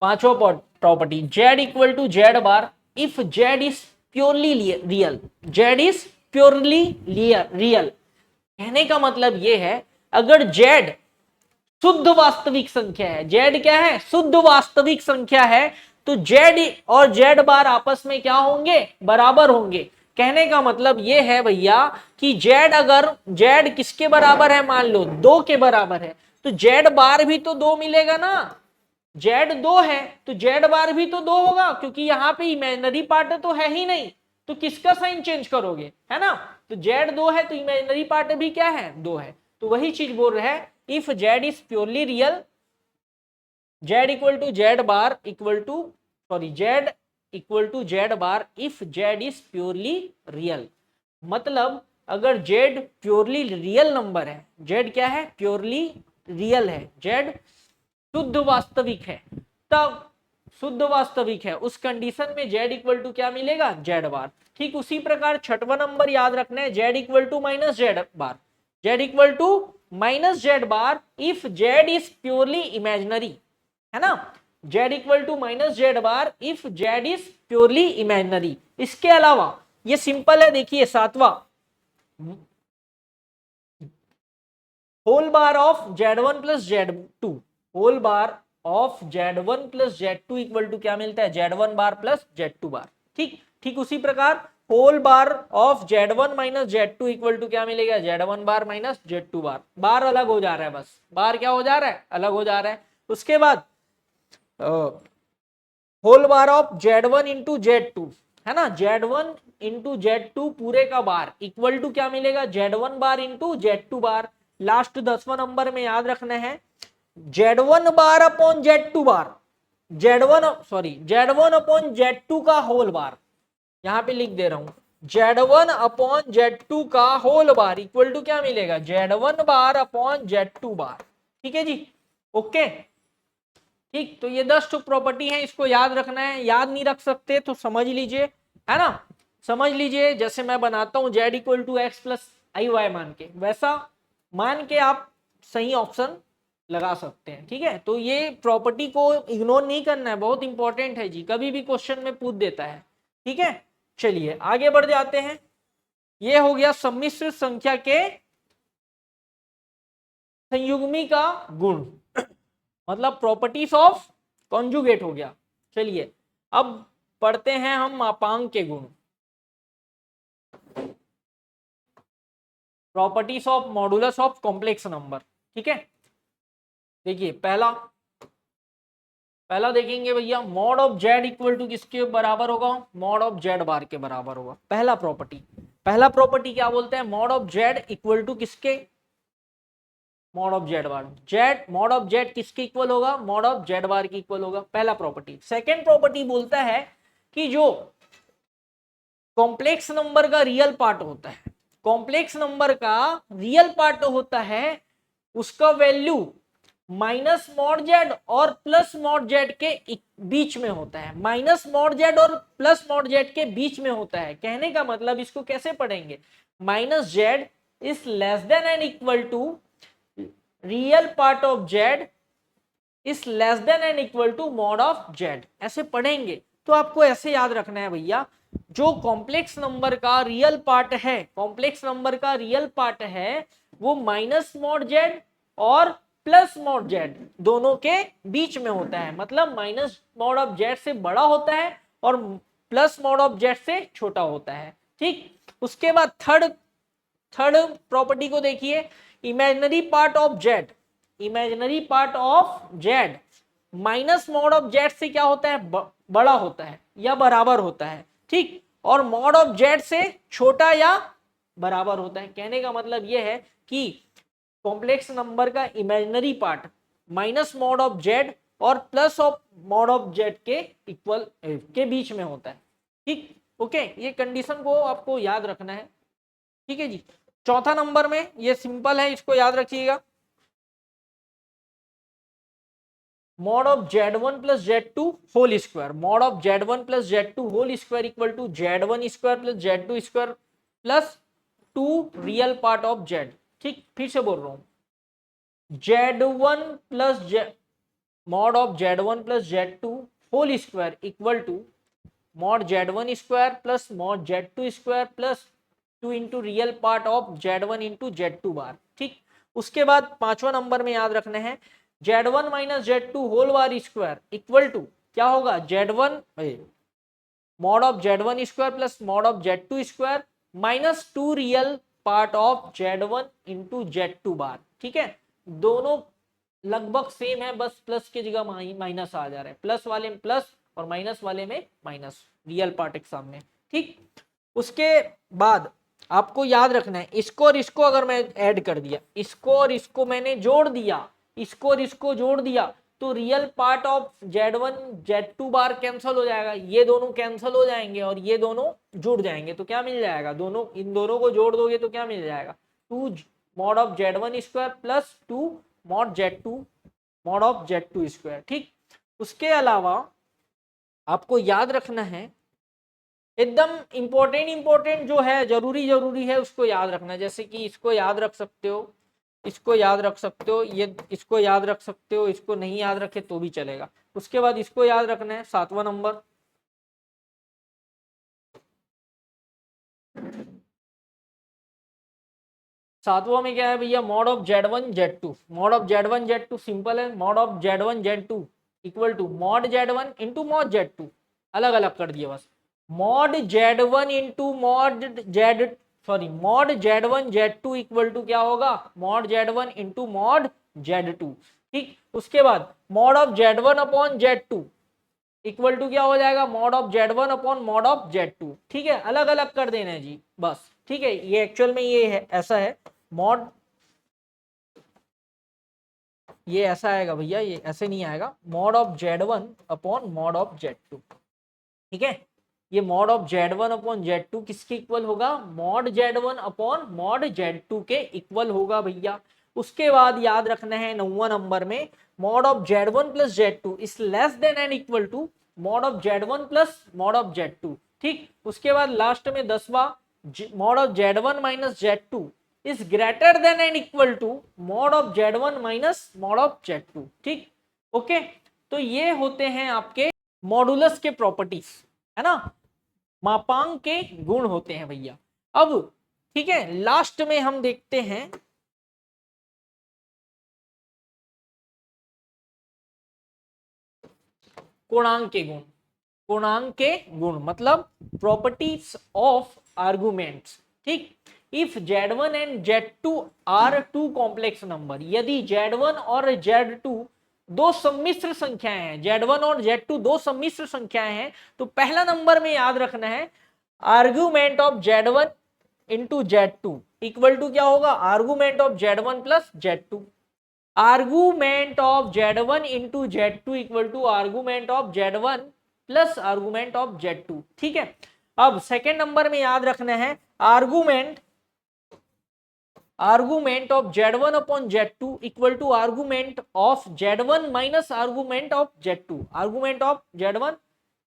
पांचवा property, z equal to z bar if z is purely real. Z is purely real, कहने का मतलब यह है अगर जेड शुद्ध वास्तविक संख्या है, जेड क्या है, शुद्ध वास्तविक संख्या है, तो जेड और जेड बार आपस में क्या होंगे, बराबर होंगे। कहने का मतलब यह है भैया कि जेड, अगर जेड किसके बराबर है, मान लो 2 के बराबर है, तो जेड बार भी तो 2 मिलेगा ना। जेड 2 है तो जेड बार भी तो 2 होगा, क्योंकि यहां पे इमेजिनरी पार्ट तो है ही नहीं, तो किसका साइन चेंज करोगे, है ना। तो जेड 2 है तो इमेजिनरी पार्ट भी क्या है, 2 है। तो वही चीज बोल रहा है, if z is purely real, z equal to z bar equal to, sorry, z equal to z bar if z is purely real. मतलब अगर जेड प्योरली रियल नंबर है, जेड क्या है, प्योरली रियल है, जेड शुद्ध वास्तविक है, तब शुद्ध वास्तविक है, उस कंडीशन में जेड इक्वल टू क्या मिलेगा, जेड बार। ठीक उसी प्रकार छठवां नंबर याद रखना है, Z equal to minus z bar, z equal to minus z bar if z is purely imaginary, है ना। Z equal to minus z bar if z is purely imaginary. इसके अलावा ये सिंपल है, देखिए सातवां, whole bar of z1 plus z2, whole bar of z1 plus z2 equal to क्या मिलता है, z1 बार प्लस z2 बार। ठीक, ठीक उसी प्रकार whole bar of z1 minus z2 equal to क्या मिलेगा, z1 बार माइनस z2 बार। बार अलग हो जा रहा है, बस बार क्या हो जा रहा है, अलग हो जा रहा है। उसके बाद whole bar of z1 into z2, है ना, z1 इंटू z2 पूरे का बार इक्वल टू क्या मिलेगा, z1 बार इंटू z2 बार। लास्ट 10वां नंबर में याद रखना है, z1 बार अपॉन z2 बार, z1 sorry z1 upon z2 का होल बार, यहां पे लिख दे रहा हूं, z1 अपॉन z2 का होल बार इक्वल टू क्या मिलेगा, z1 bar upon z2 bar. ठीक है जी, ओके। ठीक, तो ये 10 प्रॉपर्टी है, इसको याद रखना है। याद नहीं रख सकते तो समझ लीजिए, है ना, समझ लीजिए। जैसे मैं बनाता हूं z equal to x plus I y मान के, वैसा मान के आप सही ऑप्शन लगा सकते हैं। ठीक है, तो ये प्रॉपर्टी को इग्नोर नहीं करना है, बहुत इंपॉर्टेंट है जी, कभी भी क्वेश्चन में पूछ देता है। ठीक है, चलिए आगे बढ़ जाते हैं। ये हो गया सम्मिश्र संख्या के संयुग्मी का गुण, मतलब प्रॉपर्टीज ऑफ कॉन्जुगेट हो गया। चलिए अब पढ़ते हैं हम मापांक के गुण, properties of modulus of complex number. ठीक है, देखिए पहला देखेंगे भैया, mod of Z equal to किसके बराबर होगा, मॉड ऑफ जेड बार के बराबर होगा। पहला प्रॉपर्टी क्या बोलते हैं, mod of Z equal to किसके, mod of Z bar, Z mod of Z किसके इक्वल होगा, मॉड ऑफ जेड बार की इक्वल होगा, पहला प्रॉपर्टी। सेकंड प्रॉपर्टी बोलता है कि जो कॉम्प्लेक्स नंबर का रियल पार्ट होता है, कॉम्प्लेक्स नंबर का रियल पार्ट होता है, उसका वैल्यू माइनस मॉड जेड और प्लस मॉड जेड के बीच में होता है, माइनस मॉड जेड और प्लस मॉड जेड के बीच में होता है। कहने का मतलब इसको कैसे पढ़ेंगे, minus z is less than and equal to real part of z is less than and equal to mod of z, ऐसे पढ़ेंगे। तो आपको ऐसे याद रखना है भैया, जो कॉम्प्लेक्स नंबर का रियल पार्ट है, कॉम्प्लेक्स नंबर का रियल पार्ट है वो माइनस मॉड जेड और प्लस मॉड जेड दोनों के बीच में होता है, मतलब माइनस मॉड ऑफ जेड से बड़ा होता है और प्लस मॉड ऑफ जेड से छोटा होता है। ठीक, उसके बाद थर्ड प्रॉपर्टी को देखिए, imaginary part of Z, imaginary part of Z minus mod of Z से क्या होता है, बड़ा होता है या बराबर होता है। ठीक, और मॉड ऑफ जेड से छोटा या बराबर होता है। कहने का मतलब यह है कि कॉम्प्लेक्स नंबर का imaginary part minus mod of Z और plus of mod of Z के इक्वल के बीच में होता है। ठीक, ओके, ये कंडीशन को आपको याद रखना है। ठीक है जी। चौथा नंबर में ये सिंपल है, इसको याद रखिएगा। Mod of z1 plus z2 whole square, mod of z1 plus z2 whole square equal to z1 square plus z2 square plus 2 real part of z। ठीक, फिर से बोल रहा हूं, z1 plus mod of z1 plus z2 whole square equal to mod z1 square plus mod z2 square plus 2 into real part of z1 into z2 bar. ठीक, उसके बाद पांचवा नंबर में याद रखना है z1 minus z2 whole bar square equal to क्या होगा, z1 mod of z1 square plus mod of z2 square minus 2 real part of z1 into z2 bar. ठीक है, दोनों लगभग सेम है, बस प्लस की जगह माइनस आ जा रहा है, प्लस वाले में प्लस और माइनस वाले में माइनस, रियल पार्ट एक सामने। ठीक, उसके बाद आपको याद रखना है इसको और इसको अगर मैं ऐड कर दिया, इसको और इसको मैंने जोड़ दिया, इसको और इसको जोड़ दिया, तो real part of z1 z2 bar cancel हो जाएगा, ये दोनों कैंसिल हो जाएंगे और ये दोनों जुड़ जाएंगे। तो क्या मिल जाएगा, दोनों इन दोनों को जोड़ दोगे तो क्या मिल जाएगा, 2 mod of z1 square plus 2 mod z2 mod of z2 square. ठीक, उसके अलावा आपको याद रखना है एकदम इंपॉर्टेंट जो है, जरूरी है उसको याद रखना। जैसे कि इसको याद रख सकते हो, इसको याद रख सकते हो, ये इसको याद रख सकते हो, इसको नहीं याद रखे तो भी चलेगा। उसके बाद इसको याद रखना है, सातवां नंबर, सातवां में क्या है भैया, mod of z1 z2, mod of z1 z2 simple है, mod of z1 z2 equal to mod z1 into mod z2, अलग अलग कर दिया बस, mod z1 into mod z sorry mod z1 z2 equal to क्या होगा, mod z1 into mod z2। ठीक, उसके बाद mod of z1 upon z2 equal to क्या हो जाएगा, mod of z1 upon mod of z2। ठीक है, अलग अलग कर देना है जी बस। ठीक है, ये एक्चुअल में ये है, ऐसा है मॉड, ये ऐसा आएगा भैया, ये ऐसे नहीं आएगा, mod of z1 upon mod of z2। ठीक है, ये mod of z1 upon z2 किसके इक्वल होगा, mod z1 upon mod z2 के इक्वल होगा भैया। उसके बाद याद रखना है 9वां नंबर में, mod of z1 plus z2 is less than and equal to mod of z1 plus mod of z2। ठीक, उसके बाद लास्ट में 10वां, mod of z1 minus z2 is greater than and equal to mod of z1 minus mod of z2। ठीक, ओके, तो ये होते हैं आपके मॉडुलस के प्रॉपर्टीज, है ना, मापांक के गुण होते हैं भैया। अब ठीक है, लास्ट में हम देखते हैं पूर्णांक के गुण। पूर्णांक के गुण मतलब प्रॉपर्टीज ऑफ आर्गुमेंट्स। ठीक, if z1 and z2 are two complex number, यदि z1 और z2 दो सम्मिश्र संख्याएं हैं, z1 और z2 दो सम्मिश्र संख्याएं हैं, तो पहला नंबर में याद रखना है argument of z1 into z2 equal to क्या होगा, argument of z1 plus z2। Argument of z1 into z2 equal to argument of z1 plus argument of z2। ठीक है, अब सेकेंड नंबर में याद रखना है argument of z1 upon z2 equal to argument of z1 minus argument of z2, argument of z1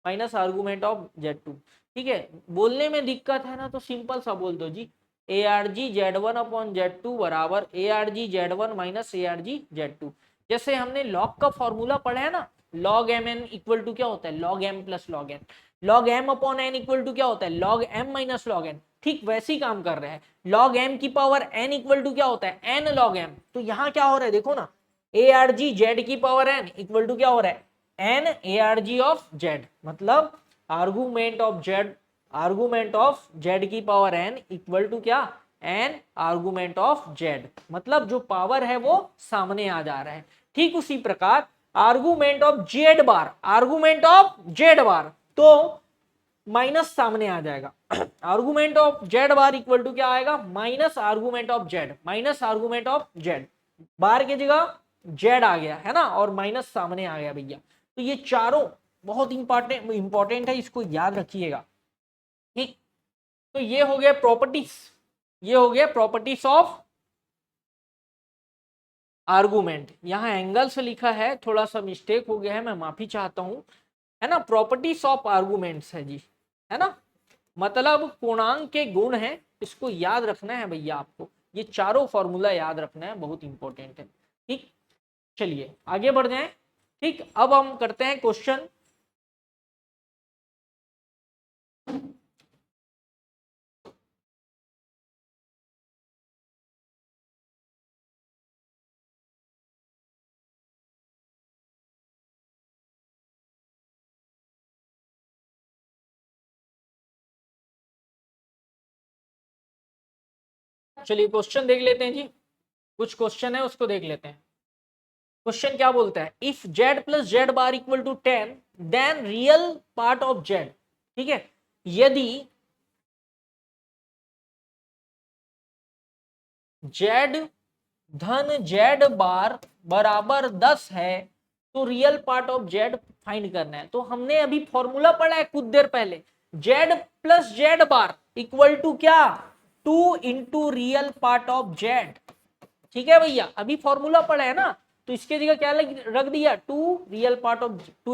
minus argument of z2। ठीक है, बोलने में दिक्कत है ना तो सिंपल सा बोल दो जी, ARG z1 अपॉन z2 बराबर ARG z1 minus ARG z2। जैसे हमने लॉग का फॉर्मूला पढ़ा है ना, log mn इक्वल टू क्या होता है, log m plus log n, log m upon n equal to क्या होता है, log m minus log n। ठीक वैसे ही काम कर रहे हैं, log m की पावर n इक्वल टू क्या होता है, n log m। तो यहाँ क्या हो रहा है देखो ना, ARG z की पावर n इक्वल टू क्या हो रहा है, n ARG ऑफ z, मतलब आर्गुमेंट ऑफ z की पावर n इक्वल टू क्या, n आर्गुमेंट ऑफ z, मतलब जो पावर है वो सामने आ जा रहा है। ठीक उसी प्रकार argument of z bar, argument of z bar, तो माइनस सामने आ जाएगा। Argument of Z bar equal to क्या आएगा, minus argument of Z, minus argument of Z, bar की जगह जेड आ गया है ना, और माइनस सामने आ गया भैया। तो ये चारों बहुत इंपॉर्टेंट है, इसको याद रखिएगा, ठीक। तो ये हो गया प्रॉपर्टीज, ये हो गया प्रॉपर्टीज ऑफ आर्गुमेंट। यहां एंगल से लिखा है, थोड़ा सा मिस्टेक हो गया है, मैं माफी चाहता हूं, है ना। प्रॉपर्टीज ऑफ आर्गुमेंट्स है जी, है ना, मतलब पूर्णांक के गुण है, इसको याद रखना है भैया आपको, ये चारों फॉर्मूला याद रखना है, बहुत इंपॉर्टेंट है, ठीक। चलिए आगे बढ़ जाएं, ठीक। अब हम करते हैं क्वेश्चन। चलिए क्वेश्चन देख लेते हैं जी, कुछ क्वेश्चन है उसको देख लेते हैं। क्वेश्चन क्या बोलता है, if z plus z bar equal to 10 then real part of z, ठीक है। यदि जेड धन जेड बार बराबर 10 है तो real part of Z find करना है। तो हमने अभी फॉर्मूला पढ़ा है कुछ देर पहले, z plus z bar equal to क्या, 2 into real part of z, ठीक है भैया, अभी फॉर्मूला पढ़ा है ना। तो इसके जगह क्या रख दिया, 2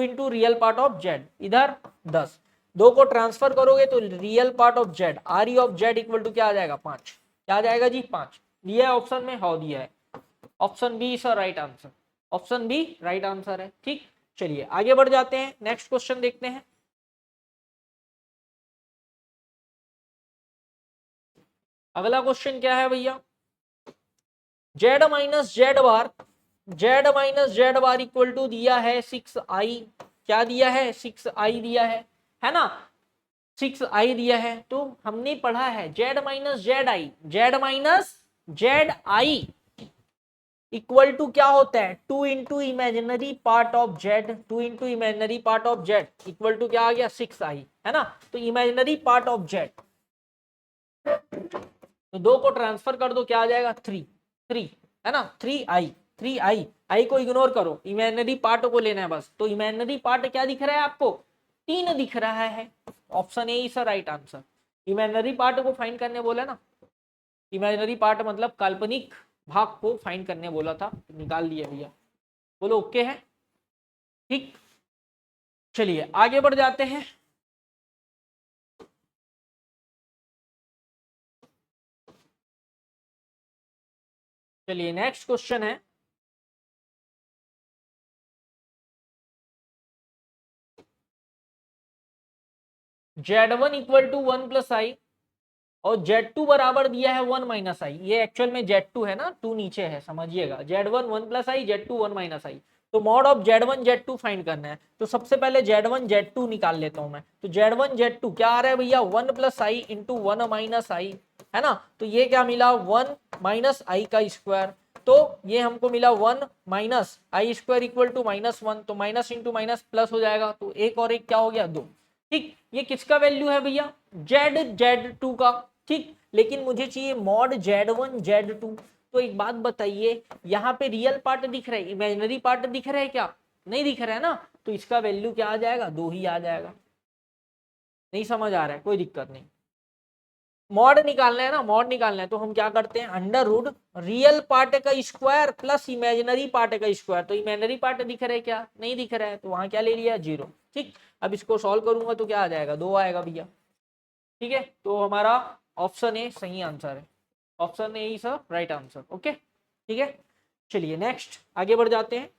into real part of z, इधर 10, दो को ट्रांसफर करोगे तो real part of z, R E of Z equal to क्या आ जाएगा, 5। क्या आ जाएगा जी, 5। दिया है ऑप्शन में, हाँ दिया है, option B is right answer, option B right answer है, ठीक। चलिए आगे बढ़ जाते हैं, नेक्स्ट क्वेश्चन देखते हैं। अगला क्वेश्चन क्या है भैया, z minus z bar, z minus z bar equal to दिया है 6i, क्या दिया है, 6i दिया है ना, 6i दिया है। तो हमने पढ़ा है z minus z i, z minus z i equal to क्या होता है, 2 into imaginary part of z, 2 into imaginary part of Z equal to क्या आ गया, 6i, है ना। तो इमेजिनरी पार्ट ऑफ जेड, तो दो को ट्रांसफर कर दो, क्या आ जाएगा, 3 है ना, 3i, आई को इग्नोर करो, इमेजिनरी पार्ट को लेना है बस। तो इमेजिनरी पार्ट क्या दिख रहा है आपको, 3 दिख रहा है, option A is right answer. Imaginary part को फाइंड करने बोला ना, इमेजिनरी पार्ट मतलब काल्पनिक भाग को फाइंड करने बोला था, निकाल लिया भैया, बोलो ओके है, ठीक। चलिए आगे बढ़ जाते हैं। चलिए नेक्स्ट क्वेश्चन है, Z1 इक्वल टू 1 प्लस आई और Z2 बराबर दिया है 1 माइनस आई। ये एक्चुअल में Z2 है ना, 2 नीचे है, समझिएगा। Z1 1 प्लस आई, Z2 1 माइनस आई। तो mod of Z1 Z2 find करना है। तो सबसे पहले Z1 Z2 निकाल लेता हूं मैं। तो Z1 Z2 क्या आ रहा है भैया, 1 प्लस आई इंटू 1 माइनस आई, है ना। तो ये क्या मिला, 1 माइनस आई का स्क्वायर। तो ये हमको मिला 1 minus i square equal to -1। तो माइनस इंटू माइनस प्लस हो जाएगा, तो एक और एक क्या हो गया, 2, ठीक। ये किसका वैल्यू है भैया, Z2 का, ठीक। लेकिन मुझे चाहिए मॉड Z1 Z2। तो एक बात बताइए, यहाँ पे रियल पार्ट दिख रहा है, इमेजिनरी पार्ट दिख रहा है क्या, नहीं दिख रहा है ना। तो इसका वैल्यू क्या आ जाएगा, 2 ही आ जाएगा। नहीं समझ आ रहा है, कोई दिक्कत नहीं। मॉड निकालना है ना, मॉड निकालना है, तो हम क्या करते हैं, अंडर रूट रियल पार्ट का स्क्वायर प्लस इमेजिनरी पार्ट का स्क्वायर। तो इमेजिनरी पार्ट दिख रहा है क्या, नहीं दिख रहा है, तो वहां क्या ले लिया, 0, ठीक। अब इसको सॉल्व करूंगा तो क्या आ जाएगा, 2 आएगा भैया, ठीक है। तो हमारा ऑप्शन ए सही आंसर है, option A is right answer, okay, ठीक है। चलिए नेक्स्ट आगे बढ़ जाते हैं।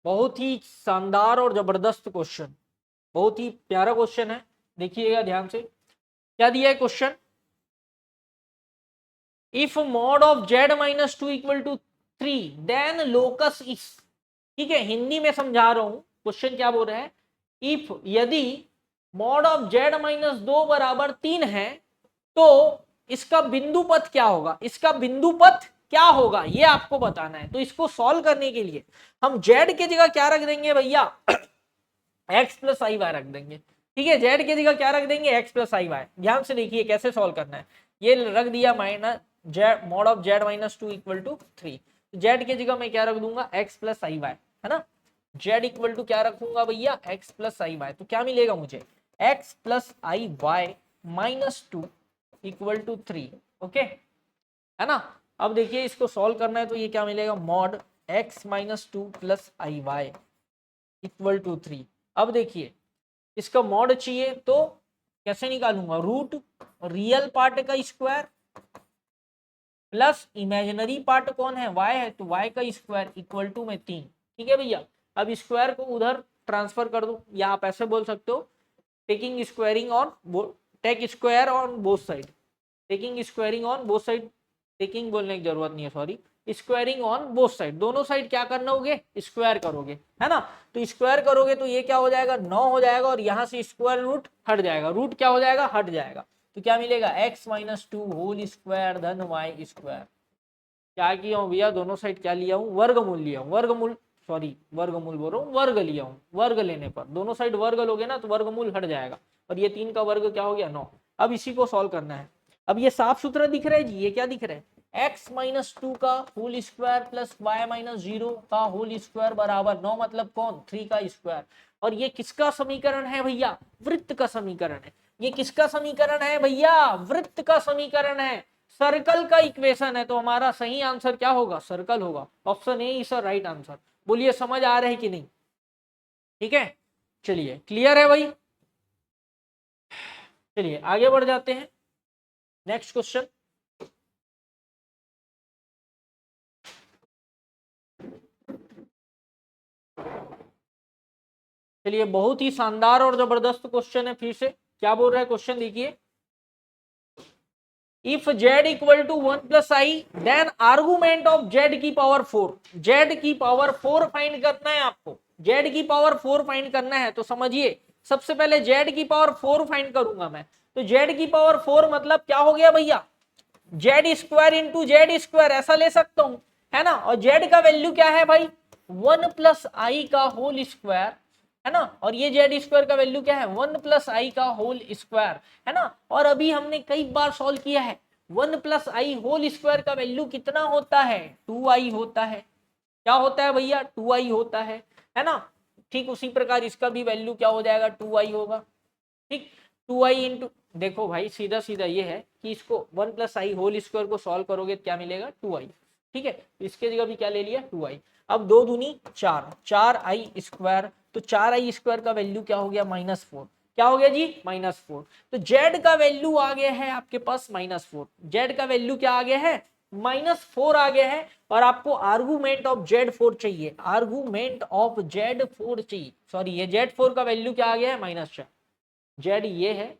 बहुत ही शानदार और जबरदस्त क्वेश्चन, बहुत ही प्यारा क्वेश्चन है, देखिएगा ध्यान से। क्या दिया है question, if mod of Z minus 2 equal to 3 then locus is, ठीक है, हिंदी में समझा रहा हूं। क्वेश्चन क्या बोल रहा है, इफ यदि मॉड ऑफ जेड माइनस 2 बराबर 3 है तो इसका बिंदु पथ क्या होगा, इसका बिंदु पथ क्या होगा ये आपको बताना है। तो इसको सॉल्व करने के लिए हम जेड की जगह क्या रख देंगे भैया, एक्स प्लस आई वाई रख देंगे। ठीक है, जेड की जगह क्या रख देंगे, एक्स प्लस आई वाई। ध्यान से देखिए कैसे सॉल्व करना है। ये रख दिया minus z mod of Z minus 2 equal to 3। Z की जगह मैं क्या रख दूंगा, एक्स प्लस आई वाई, है ना। जेड इक्वल टू क्या रखूंगा भैया, एक्स प्लस आई वाई। तो क्या मिलेगा मुझे, x plus I y minus 2 equal to 3। Okay, है ना। अब देखिए इसको सॉल्व करना है तो ये क्या मिलेगा, mod x minus 2 plus I Y equal to 3। अब देखिए इसका मॉड चाहिए तो कैसे निकालूंगा, रूट रियल पार्ट का स्क्वायर प्लस इमेजिनरी पार्ट कौन है, y है, तो y का स्क्वायर इक्वल टू में 3। ठीक है भैया, अब स्क्वायर को उधर ट्रांसफर कर दो, या आप ऐसे बोल सकते हो taking squaring on take square on both side, taking squaring on both side, taking बोलने की जरूरत नहीं है, sorry, squaring on both side, दोनों साइड क्या करना होगे, स्क्वायर करोगे, है ना। तो स्क्वायर करोगे तो ये क्या हो जाएगा, 9 हो जाएगा, और यहाँ से स्क्वायर रूट हट जाएगा, रूट क्या हो जाएगा, हट जाएगा। तो क्या मिलेगा, एक्स माइनस 2 होल स्क्वायर धन वाई स्क्वायर। क्या किया हूँ भैया, दोनों साइड क्या लिया हूँ, वर्गमूल लिया हूँ, वर्गमूल, सॉरी वर्गमूल बोल रहा हूँ, वर्ग लिया हूँ। वर्ग लेने पर दोनों साइड वर्ग लोगे ना तो वर्गमूल हट जाएगा, और ये 3 का वर्ग क्या हो गया, 9। अब इसी को सॉल्व करना है। अब ये साफ सुथरा दिख रहा है जी, ये क्या दिख रहा है, एक्स माइनस 2 का whole square plus y minus 0 का होल स्क्वायर बराबर 9, मतलब कौन, 3 का स्क्वायर। और ये किसका समीकरण है भैया, वृत्त का समीकरण है। ये किसका समीकरण है भैया, वृत्त का समीकरण है, सर्कल का इक्वेशन है। तो हमारा सही आंसर क्या होगा, सर्कल होगा। Option A is right answer. बोलिए समझ आ रहा है कि नहीं, ठीक है। चलिए क्लियर है भाई, चलिए आगे बढ़ जाते हैं, नेक्स्ट क्वेश्चन। चलिए बहुत ही शानदार और जबरदस्त क्वेश्चन है, फिर से क्या बोल रहा है क्वेश्चन, देखिए। If z equal to 1 plus i then argument of z की पावर 4। z की पावर 4 फाइंड करना है आपको, z की पावर 4 फाइंड करना है। तो समझिए सबसे पहले z की पावर 4 फाइंड करूंगा मैं। तो z की पावर 4 मतलब क्या हो गया भैया, Z square into Z square, ऐसा ले सकता हूं, है ना। और जेड का वैल्यू क्या है भाई, 1 प्लस आई का होल स्क्वायर, है ना। और ये जेड स्क्वायर का वैल्यू क्या है, 1 प्लस आई का होल स्क्वायर, है ना। और अभी हमने कई बार सॉल्व किया है, 1 प्लस आई होल स्क्वायर का वैल्यू कितना होता है, 2i होता है। क्या होता है भैया, 2i होता है ना। ठीक उसी प्रकार इसका भी वैल्यू क्या हो जाएगा, 2i होगा। ठीक, 2i इंटू, देखो भाई सीधा सीधा ये है कि इसको 1 प्लस आई होल स्क्वायर को सॉल्व करोगे तो क्या मिलेगा, 2i। ठीक है, इसके जगह भी क्या ले लिया, 2i। अब 2 दूनी 4, 4i स्क्वायर, तो 4i स्क्वायर का वैल्यू क्या हो गया, -4। क्या हो गया जी, -4। तो z का वैल्यू आ गया है आपके पास -4, z का वैल्यू क्या आ गया है, -4 आ गया है। और आपको आर्गुमेंट ऑफ Z4 चाहिए, आर्गुमेंट ऑफ Z4 चाहिए, सॉरी ये Z4 का वैल्यू क्या आ गया है, -4। जेड ये है,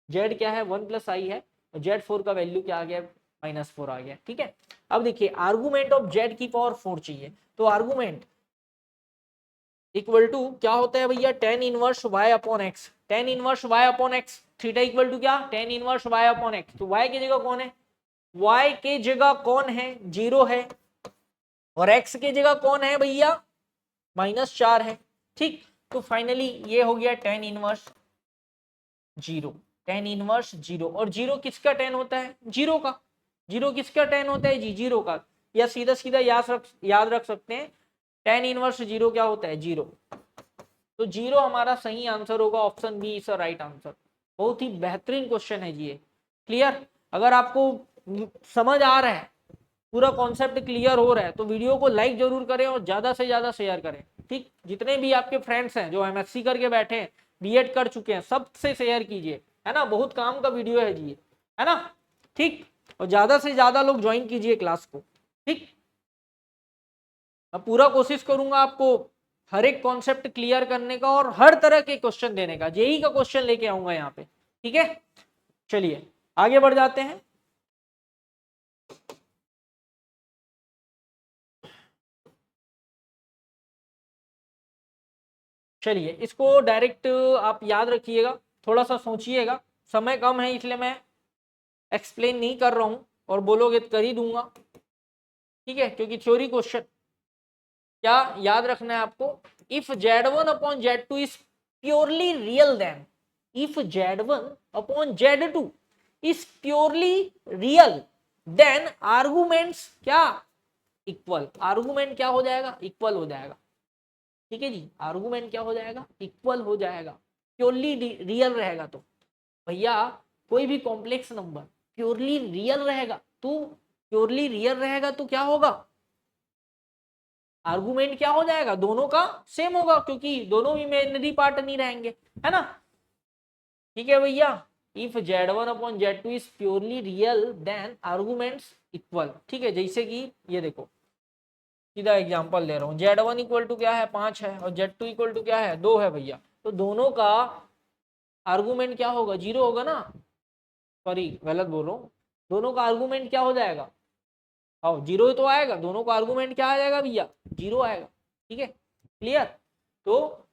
जेड क्या है, 1 प्लस आई है, और जेड 4 का वैल्यू क्या आ गया, -4 आ गया। ठीक है, अब देखिए आर्गुमेंट ऑफ जेड की पावर 4 चाहिए, तो आर्गुमेंट इक्वल टू क्या होता है भैया, tan inverse y upon x, tan inverse y upon x, theta equal to क्या, tan inverse y upon x. तो y की जगह कौन है, y के जगह कौन है, 0 है, और x के जगह कौन है भैया, -4 है। ठीक, तो फाइनली ये हो गया tan इनवर्स 0, tan इनवर्स 0। और 0 किसका tan होता है, 0 का, 0 किसका tan होता है जी, 0 का। या सीधा सीधा याद रख सकते हैं, tan इनवर्स 0 क्या होता है, 0। तो 0 हमारा सही आंसर होगा, option B is right answer. बहुत ही बेहतरीन क्वेश्चन है जी ये, क्लियर। अगर आपको समझ आ रहा है, पूरा कॉन्सेप्ट क्लियर हो रहा है, तो वीडियो को लाइक जरूर करें और ज्यादा से ज्यादा शेयर करें। ठीक, जितने भी आपके फ्रेंड्स हैं जो एमएससी करके बैठे हैं, बीएड कर चुके हैं, सबसे शेयर कीजिए, है ना। बहुत काम का वीडियो है जी, है ना। ठीक, और ज्यादा से ज्यादा लोग ज्वाइन कीजिए क्लास को। ठीक, मैं पूरा कोशिश करूंगा आपको हर एक कॉन्सेप्ट क्लियर करने का और हर तरह के क्वेश्चन देने का, जेई का क्वेश्चन लेके आऊंगा यहाँ पे। ठीक है, चलिए आगे बढ़ जाते हैं। चलिए इसको डायरेक्ट आप याद रखिएगा, थोड़ा सा सोचिएगा, समय कम है इसलिए मैं एक्सप्लेन नहीं कर रहा हूं, और बोलोगे तो कर ही दूंगा। ठीक है, क्योंकि थ्योरी क्वेश्चन क्या याद रखना है आपको, if Z1 upon Z2 is purely real then, if Z1 upon Z2 is purely real then arguments क्या इक्वल, आर्गुमेंट क्या हो जाएगा, इक्वल हो जाएगा। ठीक है जी, आर्गुमेंट क्या हो जाएगा, इक्वल हो जाएगा, प्योरली रियल रहेगा। तो भैया कोई भी कॉम्प्लेक्स नंबर प्योरली रियल रहेगा, तो प्योरली रियल रहेगा तो क्या होगा, आर्गुमेंट क्या हो जाएगा, दोनों का सेम होगा, क्योंकि दोनों इमेजिनरी पार्ट नहीं रहेंगे, है ना। ठीक है भैया, if Z1 upon Z2 is purely real then arguments equal. ठीक है, जैसे कि ये देखो, सीधा एग्जांपल ले रहा हूँ, Z1 इक्वल टू क्या है 5 है और Z2 इक्वल टू क्या है 2 है भैया, तो दोनों का आर्गुमेंट क्या होगा, 0 होगा ना, सॉरी गलत बोल रहा हूँ, दोनों का आर्गुमेंट क्या हो जाएगा, हाँ 0 तो आएगा, दोनों का आर्गुमेंट क्या आ जाएगा भैया, 0 आएगा। ठीक है, क्लियर, तो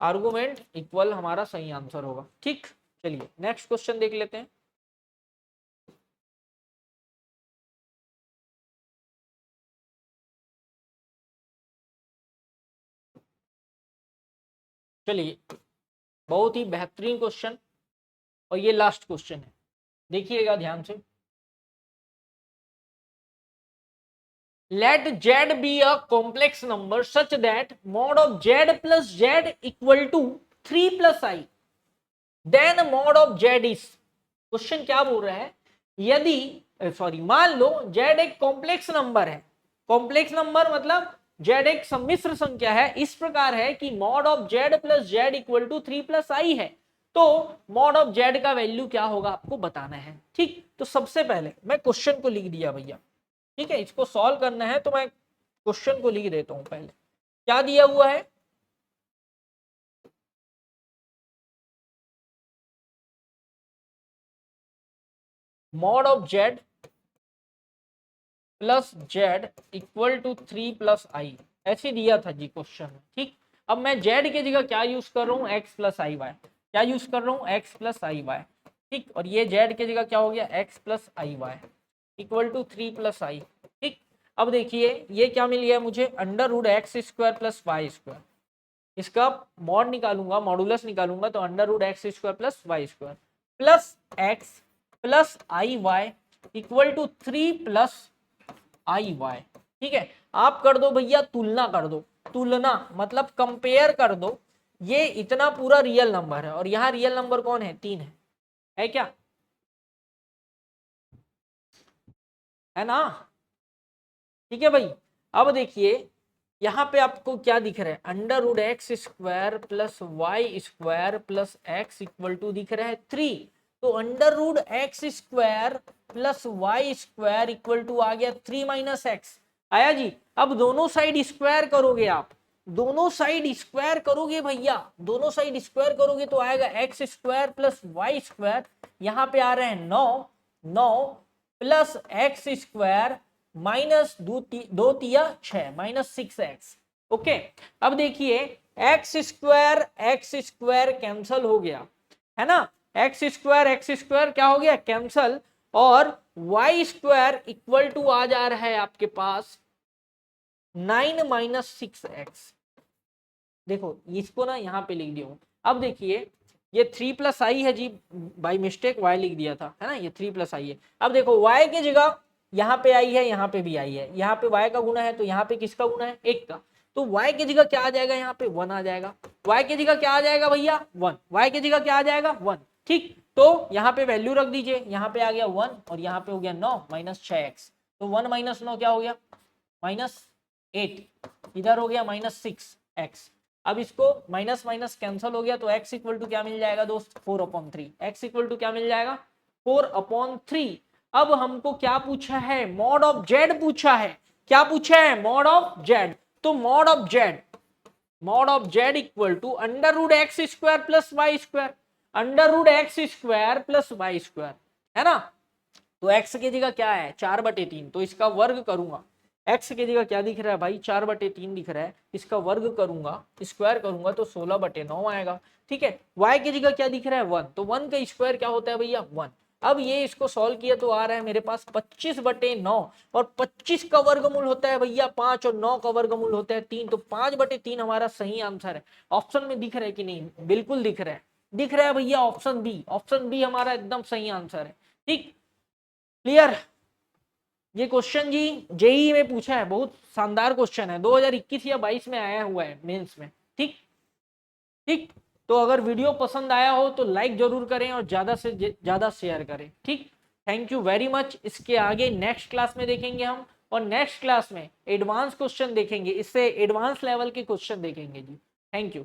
आर्गुमेंट इक्वल हमारा सही आंसर होगा। ठीक, चलिए नेक्स्ट क्वेश्चन देख लेते हैं। चलिए, बहुत ही बेहतरीन क्वेश्चन, और ये लास्ट क्वेश्चन है, देखिएगा ध्यान से। let Z be a complex number such that mod of Z plus Z equal to 3 plus I, then mod of Z is, question क्या बोल रहा है, यदि सॉरी मान लो Z एक कॉम्प्लेक्स नंबर है, कॉम्प्लेक्स नंबर मतलब Z एक सम्मिश्र संख्या है, इस प्रकार है कि mod of Z plus Z equal to 3 plus I है, तो mod of Z का वैल्यू क्या होगा आपको बताना है। ठीक, तो सबसे पहले मैं क्वेश्चन को लिख दिया भैया, ठीक है, इसको सॉल्व करना है तो मैं क्वेश्चन को लिख देता हूं। पहले क्या दिया हुआ है, mod of Z plus Z equal to 3 plus I, ऐसे दिया था जी क्वेश्चन में। ठीक, अब मैं Z की जगह क्या यूज कर रहा हूँ, x प्लस आई वाई, क्या यूज कर रहा हूँ, x प्लस आई वाई। ठीक, और ये Z की जगह क्या हो गया, x plus I Y equal to 3 plus I. ठीक, अब देखिए ये क्या मिल गया मुझे, under root x square plus Y square, इसका मॉड निकालूंगा, मॉडुलस निकालूंगा, तो under root x square plus Y square plus X plus I Y equal to 3 plus I Y. ठीक है, आप कर दो भैया तुलना कर दो, तुलना मतलब कंपेयर कर दो, ये इतना पूरा रियल नंबर है और यहाँ रियल नंबर कौन है, 3 है क्या, है ना। ठीक है भाई, अब देखिए यहाँ पे आपको क्या दिख रहा है, under root x square plus Y square plus X equal to दिख रहा है 3, तो under root x square plus Y square equal to आ गया 3 माइनस एक्स, आया जी। अब दोनों साइड स्क्वायर करोगे आप, दोनों साइड स्क्वायर करोगे भैया, दोनों साइड स्क्वायर करोगे तो आएगा x square plus Y square, यहाँ पे आ रहे हैं 9 प्लस एक्स स्क्वायर माइनस 2 तिया 6 माइनस 6x। ओके, अब देखिए एक्स स्क्वायर कैंसल हो गया, है ना, एक्स स्क्वायर क्या हो गया, कैंसल, और वाई स्क्वायर इक्वल टू आ जा रहा है आपके पास 9 माइनस 6x। देखो इसको ना यहाँ पे लिख दिया हूं। अब देखिए ये 3 प्लस आई है जी, बाई मिस्टेक y लिख दिया था, है ना, ये 3 प्लस आई है। अब देखो y की जगह यहाँ पे आई है, यहाँ पे भी आई है, यहाँ पे y का गुना है तो यहाँ पे किसका गुना है, 1 का, तो y की जगह क्या आ जाएगा, यहाँ पे 1 आ जाएगा, y की जगह क्या आ जाएगा भैया 1, y की जगह क्या आ जाएगा 1। ठीक, तो यहाँ पे वैल्यू रख दीजिए, यहाँ पे आ गया 1 और यहाँ पे हो गया 9 माइनस 6x, तो 1 माइनस 9 क्या हो गया -8, इधर हो गया -6x। अब इसको माइनस माइनस कैंसल हो गया तो x इक्वल टू क्या मिल जाएगा दोस्त, 4/3, x इक्वल टू क्या मिल जाएगा 4/3। अब हमको क्या पूछा है, मॉड ऑफ z पूछा है, क्या पूछा है, मॉड ऑफ z, तो mod of z equal to under root x square plus Y square, under root x square plus Y square, है ना, तो x की जगह क्या है 4/3, तो इसका वर्ग करूंगा, x की जगह क्या दिख रहा है भाई 4/3 दिख रहा है, इसका वर्ग करूंगा, स्क्वायर करूंगा तो 16/9 आएगा। ठीक है, y की जगह क्या दिख रहा है 1, तो 1 का स्क्वायर क्या होता है भैया 1, अब ये इसको सॉल्व किया तो आ रहा है मेरे पास 25/9, और 25 का वर्गमूल होता है भैया 5 और 9 का वर्गमूल होता है 3, तो 5/3 हमारा सही आंसर है। ऑप्शन में दिख रहा है कि नहीं? बिल्कुल दिख रहा है, दिख रहा है भैया, ऑप्शन बी, ऑप्शन बी हमारा एकदम सही आंसर है। ठीक, क्लियर? ये क्वेश्चन जी जेई में पूछा है, बहुत शानदार क्वेश्चन है, 2021 या 22 में आया हुआ है मेंस में। ठीक ठीक, तो अगर वीडियो पसंद आया हो तो लाइक जरूर करें और ज्यादा से ज्यादा शेयर करें। ठीक, थैंक यू वेरी मच। इसके आगे नेक्स्ट क्लास में देखेंगे हम, और नेक्स्ट क्लास में एडवांस क्वेश्चन देखेंगे, इससे एडवांस लेवल के क्वेश्चन देखेंगे जी। Thank you.